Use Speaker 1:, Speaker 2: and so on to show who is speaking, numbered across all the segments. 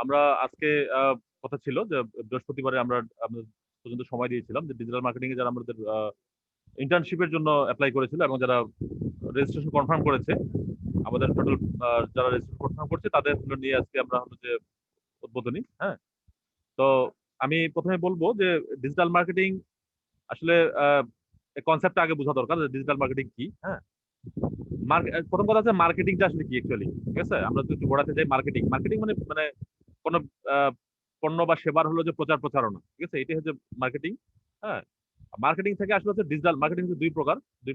Speaker 1: আমরা আজকে কথা ছিল যে বৃহস্পতিবারে আমরা পর্যন্ত সময় দিয়েছিলাম যে ডিজিটাল মার্কেটিং এ যারা আমাদের ইন্টার্নশিপের জন্য অ্যাপ্লাই করেছিল এবং যারা রেজিস্ট্রেশন কনফার্ম করেছে আমাদের টোটাল যারা রেজিস্ট্রেশন কনফার্ম করছে তাদের নিয়ে আজকে আমরা হলো যে উদ্বোধনী। হ্যাঁ, তো আমি প্রথমে বলবো যে ডিজিটাল মার্কেটিং আসলে কনসেপ্টটা আগে বোঝা দরকার ডিজিটাল মার্কেটিং কি। হ্যাঁ, প্রথম কথা হচ্ছে মার্কেটিংটা আসলে কি অ্যাকচুয়ালি। ঠিক আছে, আমরা যদি একটু গোড়াতে যাই, মার্কেটিং মার্কেটিং মানে মানে কোনো পণ্য বা সেবার হলো যে প্রচার প্রচারণা। ঠিক আছে, এটাই হচ্ছে মার্কেটিং। হ্যাঁ, মার্কেটিং থেকে আসলে হচ্ছে ডিজিটাল মার্কেটিং হচ্ছে দুই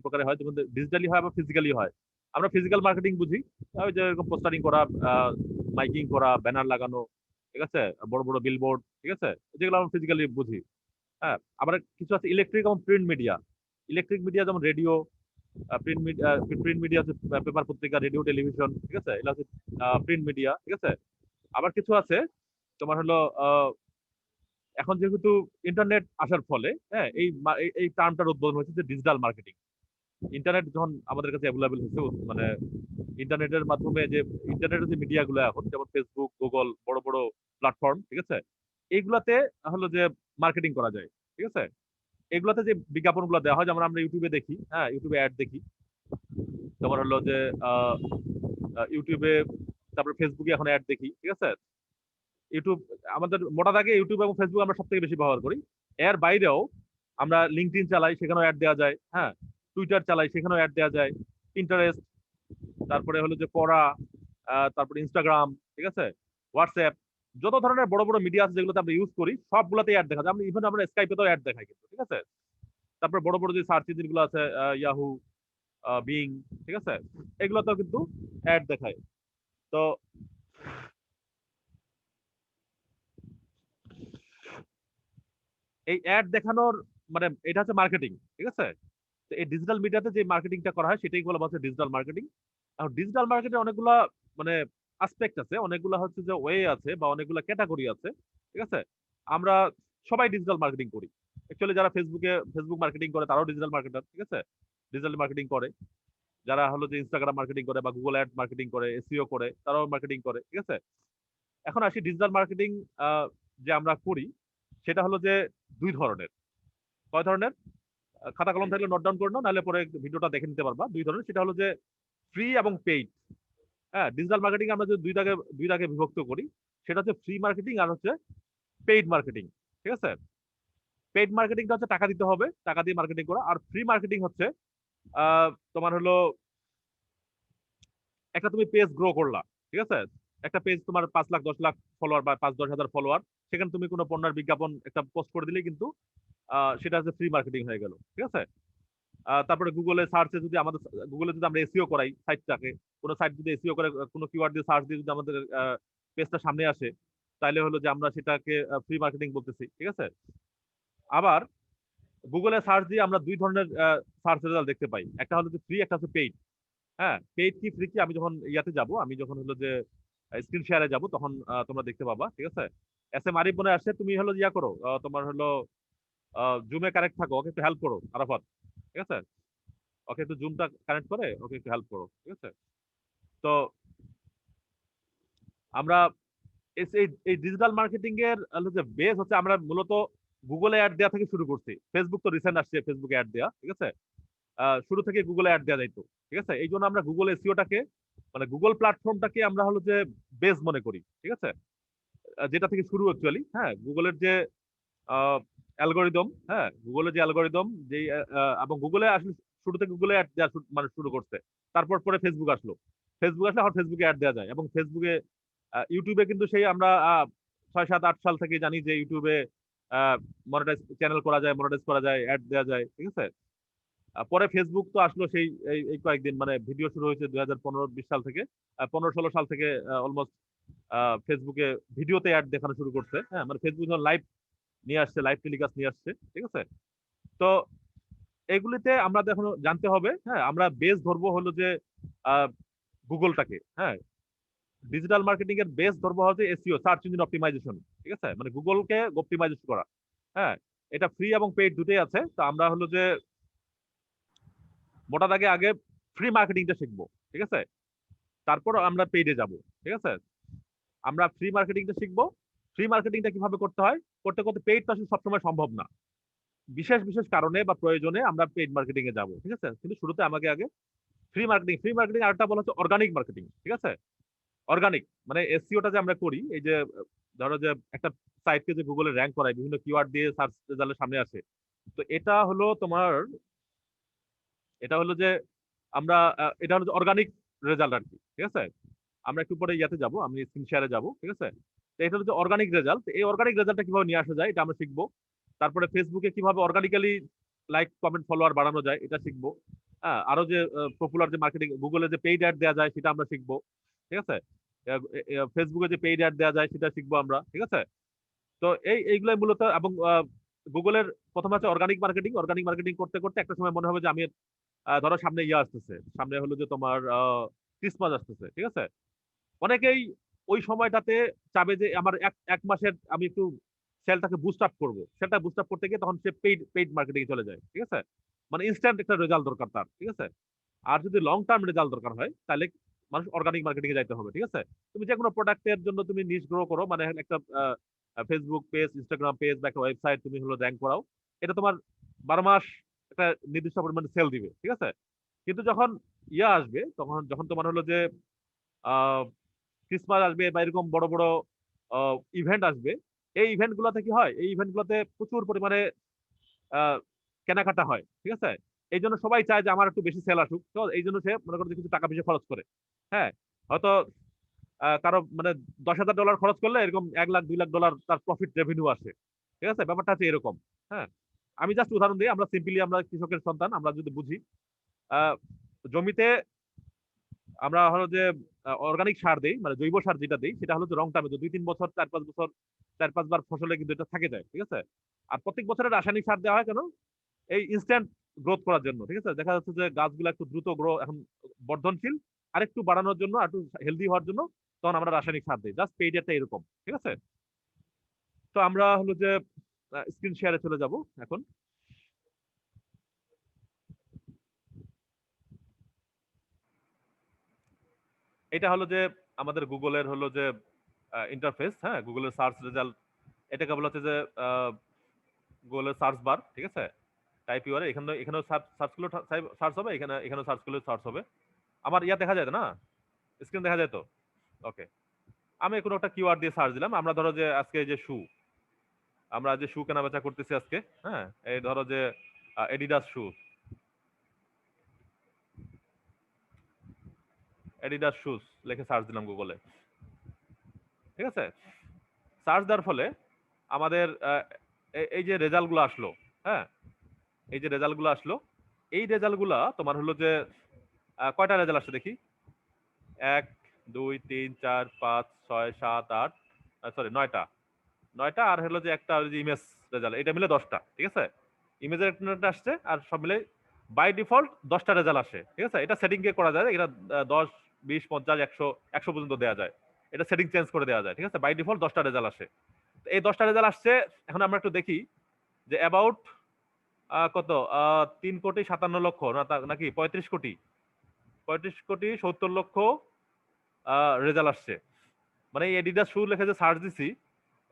Speaker 1: প্রকারে হয়, যেমন ডিজিটালি হয় বা ফিজিক্যালি হয়। আমরা ফিজিক্যাল মার্কেটিং বুঝি, ওই যে এরকম পোস্টারিং করা, মাইকিং করা, ব্যানার লাগানো, ঠিক আছে, বড় বড় বিলবোর্ড, ঠিক আছে, যেগুলো আমরা ফিজিক্যালি বুঝি। হ্যাঁ, আবার কিছু আছে ইলেকট্রিক এবং প্রিন্ট মিডিয়া। ইলেকট্রিক মিডিয়া যেমন রেডিও, প্রিন্ট মিডিয়া হচ্ছে পেপার পত্রিকা, রেডিও, টেলিভিশন, ঠিক আছে, এগুলো হচ্ছে প্রিন্ট মিডিয়া। ঠিক আছে, আবার কিছু আছে তোমার হলো এখন যেহেতু ইন্টারনেট আসার ফলে, হ্যাঁ, এই টার্মটার উদ্বোধন হয়েছে যে ডিজিটাল মার্কেটিং। ইন্টারনেট যখন আমাদের কাছে অ্যাভেলেবেল হয়েছে, মানে ইন্টারনেটের মাধ্যমে যে ইন্টারনেটের যে মিডিয়াগুলো এখন যেমন ফেসবুক, গুগল, বড় বড় প্ল্যাটফর্ম, ঠিক আছে, এইগুলাতে হলো যে মার্কেটিং করা যায়। ঠিক আছে, এগুলাতে যে বিজ্ঞাপনগুলো দেওয়া হয়, যেমন আমরা ইউটিউবে দেখি, হ্যাঁ, ইউটিউবে অ্যাড দেখি তোমার হলো যে ইউটিউবে, তারপরে ফেসবুকে এখন অ্যাড দেখি। ঠিক আছে, ইউটিউব আমাদের মোটা দাগে ইউটিউব এবং ফেসবুক আমরা সব থেকে বেশি ব্যবহার করি। এর বাইরেও আমরা লিঙ্কডইন চালাই, সেখানেও অ্যাড দেওয়া যায়। হ্যাঁ, টুইটার চালাই, সেখানেও অ্যাড দেওয়া যায়। ইন্টারেস্ট, তারপরে হলো যে করা, তারপরে ইনস্টাগ্রাম, ঠিক আছে, হোয়াটসঅ্যাপ, যত ধরনের বড় বড় মিডিয়া আছে যেগুলোতে আমরা ইউজ করি সবগুলোতে অ্যাড দেখা যায়। আমরা ইভেন আমরা স্কাইপেতেও অ্যাড দেখাই কিন্তু। ঠিক আছে, তারপরে বড় বড় যে সার্চ ইঞ্জিন গুলো আছে, ইয়াহু, বিং, ঠিক আছে, এগুলোতেও কিন্তু অ্যাড দেখায়। তো এই অ্যাড দেখানোর মানে এটা হচ্ছে মার্কেটিং। ঠিক আছে, তো এই ডিজিটাল মিডিয়াতে যে মার্কেটিংটা করা হয় সেটাই বলা হচ্ছে ডিজিটাল মার্কেটিং। এখন ডিজিটাল মার্কেটে অনেকগুলা মানে আসপেক্ট আছে, অনেকগুলা হচ্ছে যে ওয়ে আছে বা অনেকগুলা ক্যাটাগরি আছে। ঠিক আছে, আমরা সবাই ডিজিটাল মার্কেটিং করি। অ্যাকচুয়ালি যারা ফেসবুক মার্কেটিং করে তারাও ডিজিটাল মার্কেটার। ঠিক আছে, ডিজিটাল মার্কেটিং করে। যারা হলো যে ইনস্টাগ্রাম মার্কেটিং করে বা গুগল অ্যাড মার্কেটিং করে, এসইও করে, তারাও মার্কেটিং করে। ঠিক আছে, এখন আসি ডিজিটাল মার্কেটিং যে আমরা করি সেটা হলো যে দুই ধরনের। কয় ধরনের? খাতা কলম থাকলে নোট ডাউন করে নাও, নাহলে পরে ভিডিওটা দেখে নিতে পারবা। দুই ধরনের, সেটা হলো যে ফ্রি এবং পেইড। হ্যাঁ, ডিজিটাল মার্কেটিং আমরা যদি দুই ভাগে বিভক্ত করি, সেটা হচ্ছে ফ্রি মার্কেটিং আর হচ্ছে পেইড মার্কেটিং। ঠিক আছে, পেইড মার্কেটিংটা হচ্ছে টাকা দিতে হবে, টাকা দিয়ে মার্কেটিং করা। আর ফ্রি মার্কেটিং হচ্ছে তোমার হলো একটা তুমি পেজ গ্রো করলা। ঠিক আছে, একটা পেজ তোমার 5 লাখ 10 লাখ ফলোয়ার বা 5-10 হাজার ফলোয়ার, সেখানে তুমি কোনো পণ্যের বিজ্ঞাপন একটা পোস্ট করে দিলেই কিন্তু সেটা হচ্ছে ফ্রি মার্কেটিং হয়ে গেল। ঠিক আছে, তারপরে গুগলে সার্চে যদি আমাদের গুগলে যদি আমরা এসইও করাই সাইটটাকে, কোনো সাইট যদি এসইও করে কোনো কিওয়ার্ড দিয়ে সার্চ দিয়ে যদি আমাদের পেজটা সামনে আসে, তাহলে হলো যে আমরা সেটাকে ফ্রি মার্কেটিং বলতেছি। ঠিক আছে, আবার গুগলে সার্চ দিয়ে আমরা দুই ধরনের সার্চ রেজাল্ট দেখতে পাই, একটা হলো যে ফ্রি, একটা হচ্ছে পেইড। হ্যাঁ, পেইড কি ফ্রি কি আমি যখন ইয়াতে যাব, আমি যখন হলো যে স্ক্রিন শেয়ারে যাব তখন তোমরা দেখতে পাবা। ঠিক আছে, এস এম আরিফ মনে আসছে, তুমি হলো ইয়া করো, তোমার হলো জুমে কানেক্ট থাকো, ওকে একটু হেল্প করো আরাফাত। ঠিক আছে, ওকে একটু জুমটা কানেক্ট করে ওকে একটু হেল্প করো। ঠিক আছে, তো আমরা এই ডিজিটাল মার্কেটিং এর যে বেস হচ্ছে আমরা মূলত গুগলে অ্যাড দেওয়া থেকে শুরু করছি। ফেসবুক তো রিসেন্ট আসছে ফেসবুকে অ্যাড দেওয়া। ঠিক আছে, শুরু থেকে গুগলে অ্যাড দেওয়া যাইতো। ঠিক আছে, এই জন্য আমরা গুগল এসইওটাকে মানে গুগল প্ল্যাটফর্মটাকে আমরা হলো যে বেস মনে করি। ঠিক আছে, যেটা থেকে শুরু অ্যাকচুয়ালি। হ্যাঁ, গুগলের যে অ্যালগোরিদম, হ্যাঁ, গুগলের যে অ্যালগোরিদম যে এবং গুগলে আসলে শুরু থেকে গুগলে অ্যাড দেওয়া মানে শুরু করছে। তারপর পরে ফেসবুক আসলো, ফেসবুক আসলে এখন ফেসবুকে অ্যাড দেওয়া যায়। এবং ফেসবুকে ইউটিউবে কিন্তু সেই আমরা 6, 7, 8 সাল থেকে জানি যে ইউটিউবে মনিটাইজ চ্যানেল করা যায়, মনিটাইজ করা যায়, অ্যাড দেওয়া যায়। ঠিক আছে, পরে ফেসবুক তো আসলো সেই এই কয়েকদিন, মানে ভিডিও শুরু হয়েছে 2015-20 সাল থেকে, 15-16 সাল থেকে অলমোস্ট ফেসবুকে ভিডিওতে অ্যাড দেখানো শুরু করছে। হ্যাঁ, মানে ফেসবুক লাইভ নিয়ে আসছে, লাইভ টেলিকাস্ট নিয়ে আসছে। ঠিক আছে, তো এগুলিতে আমরা এখন জানতে হবে। হ্যাঁ, আমরা বেস ধরবো হলো যে গুগলটাকে। হ্যাঁ, ডিজিটাল মার্কেটিং এর বেস ধরবো হচ্ছে এসইও, সার্চ ইঞ্জিন অপটিমাইজেশন। ঠিক আছে, মানে গুগলকে অপটিমাইজ করা। হ্যাঁ, এটা ফ্রি এবং পেইড দুটোই আছে। তো আমরা হলো যে মোটা দাগে আগে ফ্রি মার্কেটিংটা শিখবো। ঠিক আছে, তারপর আমরা পেইডে যাব। ঠিক আছে, আমরা ফ্রি মার্কেটিংটা শিখবো। ফ্রি মার্কেটিংটা কিভাবে করতে হয়, করতে করতে পেইড তো আসলে সবসময় সম্ভব না, বিশেষ বিশেষ কারণে বা প্রয়োজনে আমরা পেইড মার্কেটিং এ যাবো, ঠিক আছে? কিন্তু শুরুতে আমাকে আগে ফ্রি মার্কেটিং আরেকটা বলা হচ্ছে অর্গানিক মার্কেটিং, ঠিক আছে? অর্গানিক মানে এসইওটা যে আমরা করি, এই যে ধরো যে একটা সাইটকে যে গুগলে র্যাঙ্ক করায় বিভিন্ন কিওয়ার্ড দিয়ে সার্চ রেজাল্টের সামনে আসে, তো এটা হলো যে আমরা এটা হলো অর্গানিক রেজাল্ট আর কি, ঠিক আছে? আমরা একটু পরে ইয়াতে যাব, আমি স্ক্রিন শেয়ারে যাব, ঠিক আছে? তো এটা হচ্ছে অর্গানিক রেজাল্ট। এই অর্গানিক রেজাল্টটা কিভাবে নিয়ে আসা যায় এটা আমরা শিখবো। তারপরে ফেসবুকে কিভাবে অর্গানিক্যালি লাইক কমেন্ট ফলোয়ার বাড়ানো যায় এটা শিখবো। হ্যাঁ, আরো যে পপুলার যে মার্কেটিং গুগলে যে পেইড অ্যাড দেওয়া যায় সেটা আমরা শিখবো, ঠিক আছে? ফেসবুকে যে পেইড অ্যাড দেওয়া যায় সেটা শিখবো আমরা, ঠিক আছে? তো এইগুলাই মূলত, এবং গুগলের প্রথম আছে অর্গানিক মার্কেটিং করতে করতে একটা সময় মনে হবে যে আমি ধরো সামনে ইয়ে আসতেছে, সামনে হলো যে তোমার ক্রিসমাস আসতেছে, ঠিক আছে? অনেকেই ওই সময়টাতে চাবে যে আমার এক মাসের আমি একটু সেলটাকে বুস্ট আপ করবো, সেটা বুস্ট আপ করতে গিয়ে তখন সে পেইড মার্কেটিং চলে যায়, ঠিক আছে? মানে ইনস্ট্যান্ট একটা রেজাল্ট দরকার তার, ঠিক আছে? আর যদি লং টার্ম রেজাল্ট দরকার হয় তাহলে মানুষ অর্গানিক মার্কেটিং এ যাইতে হবে, ঠিক আছে? তুমি যে কোনো প্রোডাক্টের জন্য তুমি নিশ গ্রো করো, মানে একটা ফেসবুক পেজ, ইনস্টাগ্রাম পেজ বা একটা ওয়েবসাইট তুমি হলো র্যাঙ্ক করাও, এটা তোমার 12 মাস একটা নির্দিষ্ট পরিমাণে সেল দিবে, ঠিক আছে? কিন্তু যখন ইয়া আসবে, তখন যখন তোমার হলো যে আহ ক্রিসমাস আসবে বা এরকম বড় বড় ইভেন্ট আসবে, এই ইভেন্ট গুলোতে কি হয়, এই ইভেন্ট গুলোতে প্রচুর পরিমাণে আহ, কেনাকাটা হয়, ঠিক আছে? এই জন্য সবাই চায় যে আমার একটু বেশি সেল আসুক, তো এই জন্য সে মনে করো যে কিছু টাকা পয়সা খরচ করে। হ্যাঁ, হয়তো কারো মানে $10,000 খরচ করলে এরকম 1 লাখ $2 লাখ তার প্রফিট রেভিনিউ আসে, ঠিক আছে? ব্যাপারটা হচ্ছে এরকম। হ্যাঁ, আমি জাস্ট উদাহরণ দিই, আমরা সিম্পলি আমরা কৃষকের সন্তান, আমরা যদি বুঝি, আহ, জমিতে আমরা হলো যে অর্গানিক সার দেই, মানে জৈব সার যেটা দেই সেটা হলো যে রং টাইমে 2-3 বছর 4-5 বছর 4-5 বার ফসলে কিন্তু এটা থাকে যায়, ঠিক আছে? আর প্রত্যেক বছরে রাসায়নিক সার দেওয়া হয় কেন? এই ইনস্ট্যান্ট গ্রোথ করার জন্য, ঠিক আছে? দেখা যাচ্ছে যে গাছগুলো একটু দ্রুত গ্রো এখন বর্ধনশীল, আর একটু বাড়ানোর জন্য, আর একটু হেলদি হওয়ার জন্য তখন আমরা রাসায়নিক সার দিই। জাস্ট পেইডটা এরকম, ঠিক আছে? তো আমরা হলো যে স্ক্রিন শেয়ারে চলে যাব এখন। এটা হলো যে আমাদের গুগলের হলো যে ইন্টারফেস, হ্যাঁ, গুগলের সার্চ রেজাল্ট। এটাকে বলা হচ্ছে যে গুগলের সার্চ বার, ঠিক আছে? টাইপ ইউআরএল, এখানেও সার্চ করলে সার্চ হবে, এখানেও সার্চ করলে সার্চ হবে। আমার ইয়া দেখা যায় না, স্ক্রিন দেখা যায় তো? ওকে, আমি কোনো একটা কিওয়ার্ড দিয়ে সার্চ দিলাম। আমরা ধরো যে আজকে এই যে আমরা যে শু কেনা বেচা করতেছি আজকে, হ্যাঁ, এই ধরো যে এডিডাস শুজ লিখে সার্চ দিলাম গুগলে, ঠিক আছে? সার্চ দেওয়ার ফলে আমাদের এই যে রেজাল্ট গুলো আসলো, হ্যাঁ, এই যে রেজাল্ট গুলো আসলো, এই রেজাল্ট গুলা তোমার হলো যে কয়টা রেজাল্ট আসছে দেখি? 1 2 3 4 5 6 7 8, সরি 9টা আর হলো যে একটা ওই যে ইমেজ রেজাল্ট, এটা মিলে 10টা, ঠিক আছে? ইমেজের একটা আসছে, আর সব মিলে বাই ডিফল্ট 10টা রেজাল্ট আসে, ঠিক আছে? এটা সেটিং কে করা যায়, এটা 10 20 50 100 পর্যন্ত দেওয়া যায়। এটা সেটিং চেঞ্জ করে দেওয়া যায়, ঠিক আছে? বাই ডিফল্ট 10টা রেজাল্ট আসে। তো এই 10টা রেজাল্ট আসছে, এখন আমরা একটু দেখি যে অ্যাবাউট কত 3,57,00,000 নাকি 35 কোটি, 35,70,00,000 রেজাল্ট আসছে। মানে এই এডিডাস শু লিখে যে সার্চ দিছি,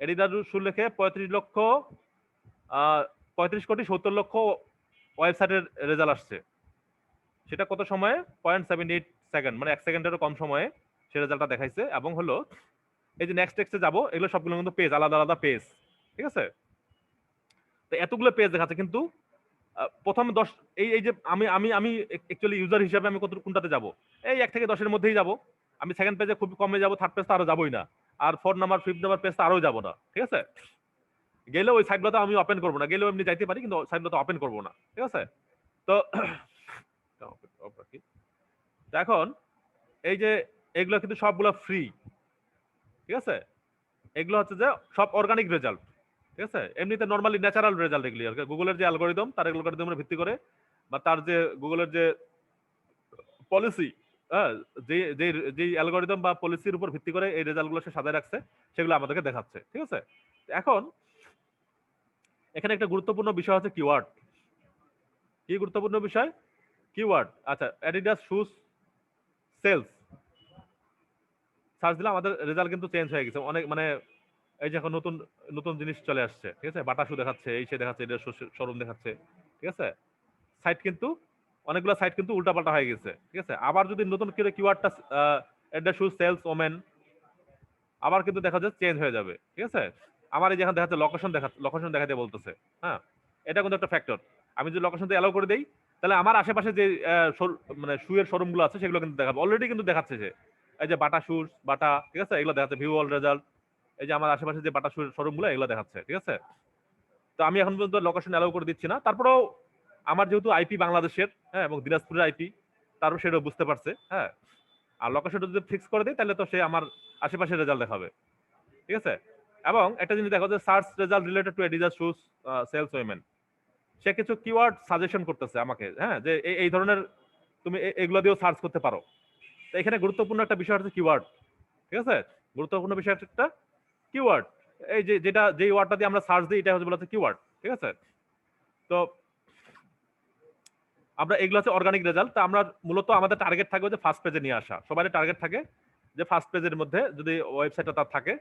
Speaker 1: এডিডাস শু লিখে 35,70,00,000 ওয়েবসাইটের রেজাল্ট আসছে। সেটা কত সময়ে? 0.78 সেকেন্ড, মানে 1 সেকেন্ডেরও কম সময়ে সে রেজাল্টটা দেখাইছে। এবং হলো এই যে নেক্সট টেক্সটে যাবো, এগুলো সবগুলো কিন্তু পেজ, আলাদা আলাদা পেজ, ঠিক আছে? তো এতগুলো পেজ দেখাচ্ছে, কিন্তু প্রথম 10, এই যে আমি আমি আমি অ্যাকচুয়ালি ইউজার হিসেবে আমি কোনটাতে যাব? এই 1 থেকে 10-এর মধ্যেই যাব। আমি সেকেন্ড পেজে খুব কমে যাব, থার্ড পেজ তো আরো যাবোই না। আর 4 নাম্বার 5 নাম্বার পেজ তো আরো যাব না, ঠিক আছে? গেলেও ওই সাইটগুলো আমি ওপেন করবো না, গেলেও এমনি যাইতে পারি কিন্তু সাইটগুলো ওপেন করবো না, ঠিক আছে? তো তো এখন এই যে এগুলো কিন্তু সবগুলো ফ্রি, ঠিক আছে? এগুলো হচ্ছে যে সব অর্গানিক রেজাল্ট, ঠিক আছে? এমনিতে নর্মালি ন্যাচারাল রেজাল্ট এগুলি আর কি। গুগলের যে অ্যালগোরিদম, তার অ্যালগোরিদমের ভিত্তি করে, বা তার যে গুগলের যে পলিসি, হ্যাঁ, যে যে যে অ্যালগোরিদম বা পলিসির উপর ভিত্তি করে এই রেজাল্টগুলো সে সাজায় রাখছে, সেগুলো আমাদেরকে দেখাচ্ছে, ঠিক আছে? এখন এখানে একটা গুরুত্বপূর্ণ বিষয় হচ্ছে কিওয়ার্ড। কি গুরুত্বপূর্ণ বিষয়? কিওয়ার্ড। আচ্ছা, অ্যাডিডাস শুজ সেলস, সার্চ দিলাম, আমাদের রেজাল্ট কিন্তু চেঞ্জ হয়ে গেছে অনেক, মানে এই যে এখন নতুন নতুন জিনিস চলে আসছে, ঠিক আছে, বাটা শু দেখাচ্ছে, এই সে দেখাচ্ছে, এটা শোরুম দেখাচ্ছে, ঠিক আছে। সাইট কিন্তু অনেকগুলো সাইট কিন্তু উল্টাপাল্টা হয়ে গেছে, ঠিক আছে। আবার যদি নতুন করে কিওয়ার্ডটা এটা শু সেলস ওমেন, আবার কিন্তু দেখা যাচ্ছে চেঞ্জ হয়ে যাবে, ঠিক আছে। আমার এই যেখানে দেখাচ্ছে লোকেশন দেখাতে বলতেছে, হ্যাঁ, এটা কিন্তু একটা ফ্যাক্টর। আমি যদি লোকেশন দিয়ে অ্যালাউ করে দেই, তাহলে আমার আশেপাশে যে মানে শুয়ের শোরুমগুলো আছে সেগুলো কিন্তু দেখাবে, অলরেডি কিন্তু দেখাচ্ছে যে এই যে বাটা শুজ, বাটা, ঠিক আছে, এগুলো দেখাচ্ছে ভিউ অল রেজাল্ট। এই যে আমার আশেপাশে যে বাটা শুয়ের শোরুমগুলো এগুলো দেখাচ্ছে, ঠিক আছে। তো আমি এখন পর্যন্ত লোকেশন অ্যালাউ করে দিচ্ছি না, তারপরেও আমার যেহেতু আইপি বাংলাদেশের, হ্যাঁ, এবং দিনাজপুরের আইপি, তারও সেটাও বুঝতে পারছে, হ্যাঁ। আর লোকেশনটা যদি ফিক্স করে দিই তাহলে তো সে আমার আশেপাশে রেজাল্ট দেখাবে, ঠিক আছে। এবং একটা জিনিস দেখো যে search result related to Adidas shoes sales women, সে কিছু কিওয়ার্ড সাজেশন করতেছে আমাকে, হ্যাঁ, যে এই ধরনের তুমি এগুলো দিয়েও সার্চ করতে পারো। তো এখানে গুরুত্বপূর্ণ একটা বিষয় হচ্ছে কিওয়ার্ড, ঠিক আছে। গুরুত্বপূর্ণ বিষয় একটা কিওয়ার্ড, এই যে যেই ওয়ার্ডটা দিয়ে আমরা সার্চ দিই এটা হচ্ছে বলা হচ্ছে কিওয়ার্ড, ঠিক আছে। তো আমরা এগুলো হচ্ছে অর্গানিক রেজাল্ট। তো আমরা মূলত আমাদের টার্গেট থাকবে যে ফার্স্ট পেজে নিয়ে আসা, সবারই টার্গেট থাকে যে ফার্স্ট পেজের মধ্যে যদি ওয়েবসাইটটা তার থাকে,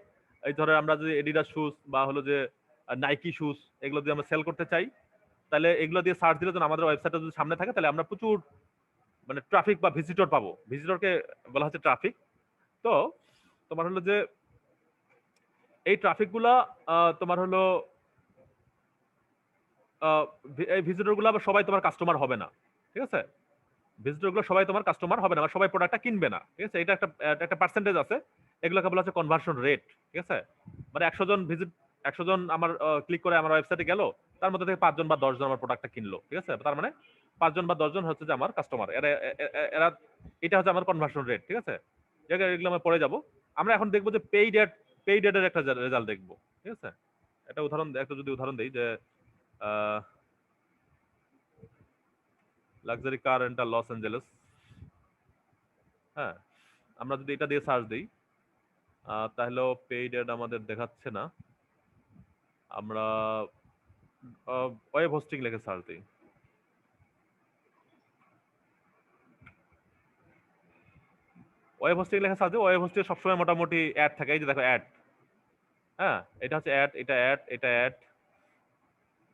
Speaker 1: এই ধরে আমরা যদি এডিডাস শুজ বা হলো যে নাইকি শুজ এগুলো যদি আমরা সেল করতে চাই, তাহলে এগুলো দিয়ে সার্চ দিলে যখন আমাদের ওয়েবসাইটটা যদি সামনে থাকে তাহলে আমরা প্রচুর মানে ট্রাফিক বা ভিজিটর পাবো। ভিজিটরকে বলা হচ্ছে ট্রাফিক। তো তোমার হলো যে এই ট্রাফিক গুলা তোমার হলো এই ভিজিটর গুলো আবার সবাই তোমার কাস্টমার হবে না, ঠিক আছে। ভিজিটর গুলো সবাই তোমার কাস্টমার হবে না বা সবাই প্রোডাক্টটা কিনবে না, ঠিক আছে। এটা একটা পার্সেন্টেজ আছে, এগুলোকে বলা হচ্ছে কনভার্সন রেট, ঠিক আছে। মানে 100 জন ভিজিট, 100 জন আমার ক্লিক করে আমার ওয়েবসাইটে গেল, তার মধ্যে থেকে 5 জন বা 10 জন আমার প্রোডাক্টটা কিনলো, ঠিক আছে। তার মানে 5 জন বা 10 জন হচ্ছে যে আমার কাস্টমার, এরা এটা হচ্ছে আমার কনভার্সন রেট, ঠিক আছে। এগুলো আমরা পরে যাব। আমরা এখন দেখবো যে পেইড এর একটা রেজাল্ট দেখবো, ঠিক আছে। একটা যদি উদাহরণ দেই যে luxury car rental Los Angeles, হ্যাঁ, আমরা যদি এটা দিয়ে সার্চ দিই তাহলেও পেইড অ্যাড আমাদের দেখাচ্ছে না। আমরা ওয়েব হোস্টিং লিখে সার্চ দিই, ওয়েব হোস্টিং লেখা সার্চ দিই। ওয়েব হোস্টিং সবসময় মোটামুটি অ্যাড থাকে, এই যে দেখো অ্যাড, হ্যাঁ, এটা হচ্ছে অ্যাড, এটা অ্যাড, এটা অ্যাড,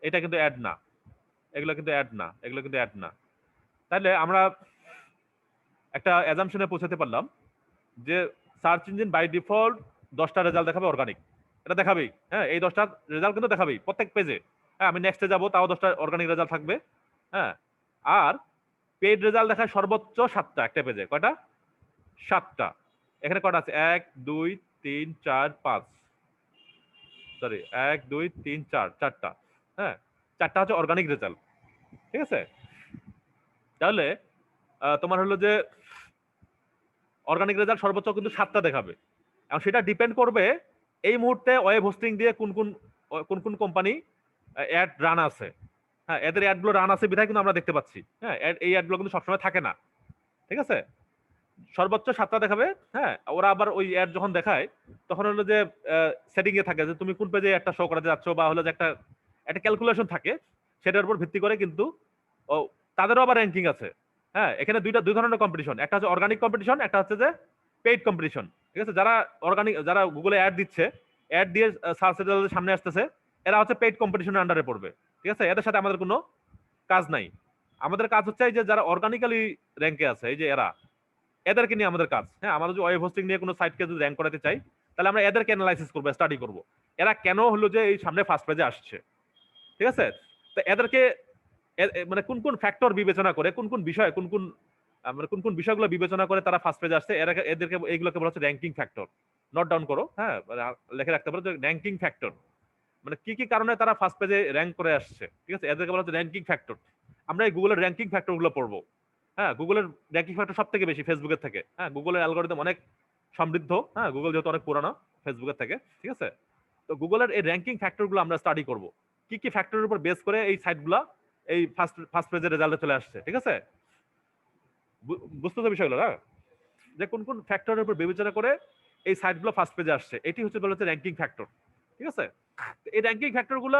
Speaker 1: এটা কিন্তু অ্যাড না, এগুলো কিন্তু অ্যাড না, এগুলো কিন্তু অ্যাড না। তাহলে আমরা একটা অ্যাজাম্পশনে পৌঁছাতে পারলাম যে সার্চ ইঞ্জিন বাই ডিফল্ট 10টা রেজাল্ট দেখাবে অর্গানিক, এটা দেখাবেই, হ্যাঁ, এই 10টা রেজাল্ট কিন্তু দেখাবেই প্রত্যেক পেজে। হ্যাঁ, আমি নেক্সটে যাবো তাও 10টা অর্গানিক রেজাল্ট থাকবে, হ্যাঁ। আর পেইড রেজাল্ট দেখায় সর্বোচ্চ 7টা একটা পেজে, কয়টা? 7টা। এখানে কয়টা আছে? 1 2 3 4 5, সরি 1 2 3 4, 4টা, হ্যাঁ, 4টা হচ্ছে অর্গানিক রেজাল্ট, ঠিক আছে। তাহলে তোমার হলো যে অর্গানিক রেজাল্ট সর্বোচ্চ কিন্তু 7টা দেখাবে। এবং সেটা ডিপেন্ড করবে এই মুহূর্তে ওয়েব হোস্টিং দিয়ে কোন কোন কোম্পানি অ্যাড রান আছে, হ্যাঁ, এদের অ্যাড গুলো রান আছে বিধায় কিন্তু আমরা দেখতে পাচ্ছি, হ্যাঁ। এই অ্যাড গুলো কিন্তু সবসময় থাকে না, ঠিক আছে। সর্বোচ্চ 7টা দেখাবে, হ্যাঁ। ওরা আবার ওই অ্যাড যখন দেখায় তখন হলো যে সেটিং এ থাকে যে তুমি কোন পেজে একটা শো করাতে যাচ্ছ, বা হলো যে একটা একটা ক্যালকুলেশন থাকে, সেটার উপর ভিত্তি করে কিন্তু ও তাদেরও আবার র্যাঙ্কিং আছে, হ্যাঁ। এখানে দুই ধরনের কম্পিটিশন, একটা হচ্ছে অর্গানিক কম্পিটিশন, একটা হচ্ছে যে পেইড কম্পিটিশন, ঠিক আছে। যারা গুগলে অ্যাড দিচ্ছে, অ্যাড দিয়ে সার্চ রেজাল্টের সামনে আসতেছে, এরা হচ্ছে পেইড কম্পিটিশনের আন্ডারে পড়বে, ঠিক আছে। এদের সাথে আমাদের কোনো কাজ নাই। আমাদের কাজ হচ্ছে এই যে যারা অর্গানিক্যালি র্যাঙ্কে আছে, এই যে এদেরকে নিয়ে আমাদের কাজ, হ্যাঁ। আমরা যদি ওয়েব হোস্টিং নিয়ে কোনো সাইটকে যদি র্যাঙ্ক করাতে চাই, তাহলে আমরা এদেরকে অ্যানালাইসিস করবো, স্টাডি করব, এরা কেন হলো যে এই সামনে ফার্স্ট পেজে আসছে, ঠিক আছে। তো এদেরকে মানে কোন কোন ফ্যাক্টর বিবেচনা করে, কোন কোন বিষয়, মানে কোন কোন বিষয়গুলো বিবেচনা করে তারা ফার্স্ট পেজে আসছে, এদেরকে এইগুলোকে বলা হচ্ছে র্যাঙ্কিং ফ্যাক্টর। নোট ডাউন করো, হ্যাঁ, মানে লিখে রাখতে পারো যে র্যাঙ্কিং ফ্যাক্টর মানে কি কি কারণে তারা ফার্স্ট পেজে র্যাঙ্ক করে আসছে, ঠিক আছে। এদেরকে বলা হচ্ছে র্যাঙ্কিং ফ্যাক্টর। আমরা এই গুগলের র্যাঙ্কিং ফ্যাক্টর গুলো পড়বো, হ্যাঁ। গুগলের র্যাঙ্কিং ফ্যাক্টর সব থেকে বেশি ফেসবুকের থেকে, হ্যাঁ। গুগলের অ্যালগরিদম অনেক সমৃদ্ধ, হ্যাঁ, গুগল যেহেতু অনেক পুরানো ফেসবুকের থেকে, ঠিক আছে। তো গুগলের এই র্যাঙ্কিং ফ্যাক্টর গুলো আমরা স্টাডি করব, কি কি ফ্যাক্টরের উপর বেস করে এই সাইটগুলা এই ফার্স্ট পেজের রেজাল্টে চলে আসছে, ঠিক আছে। বুঝতে তো বিষয়গুলো না, যে কোন কোন ফ্যাক্টরের উপর বিবেচনা করে এই সাইটগুলো ফার্স্ট পেজে আসছে, এটি হচ্ছে বলা হচ্ছে র্যাঙ্কিং ফ্যাক্টর, ঠিক আছে। এই র্যাঙ্কিং ফ্যাক্টর গুলো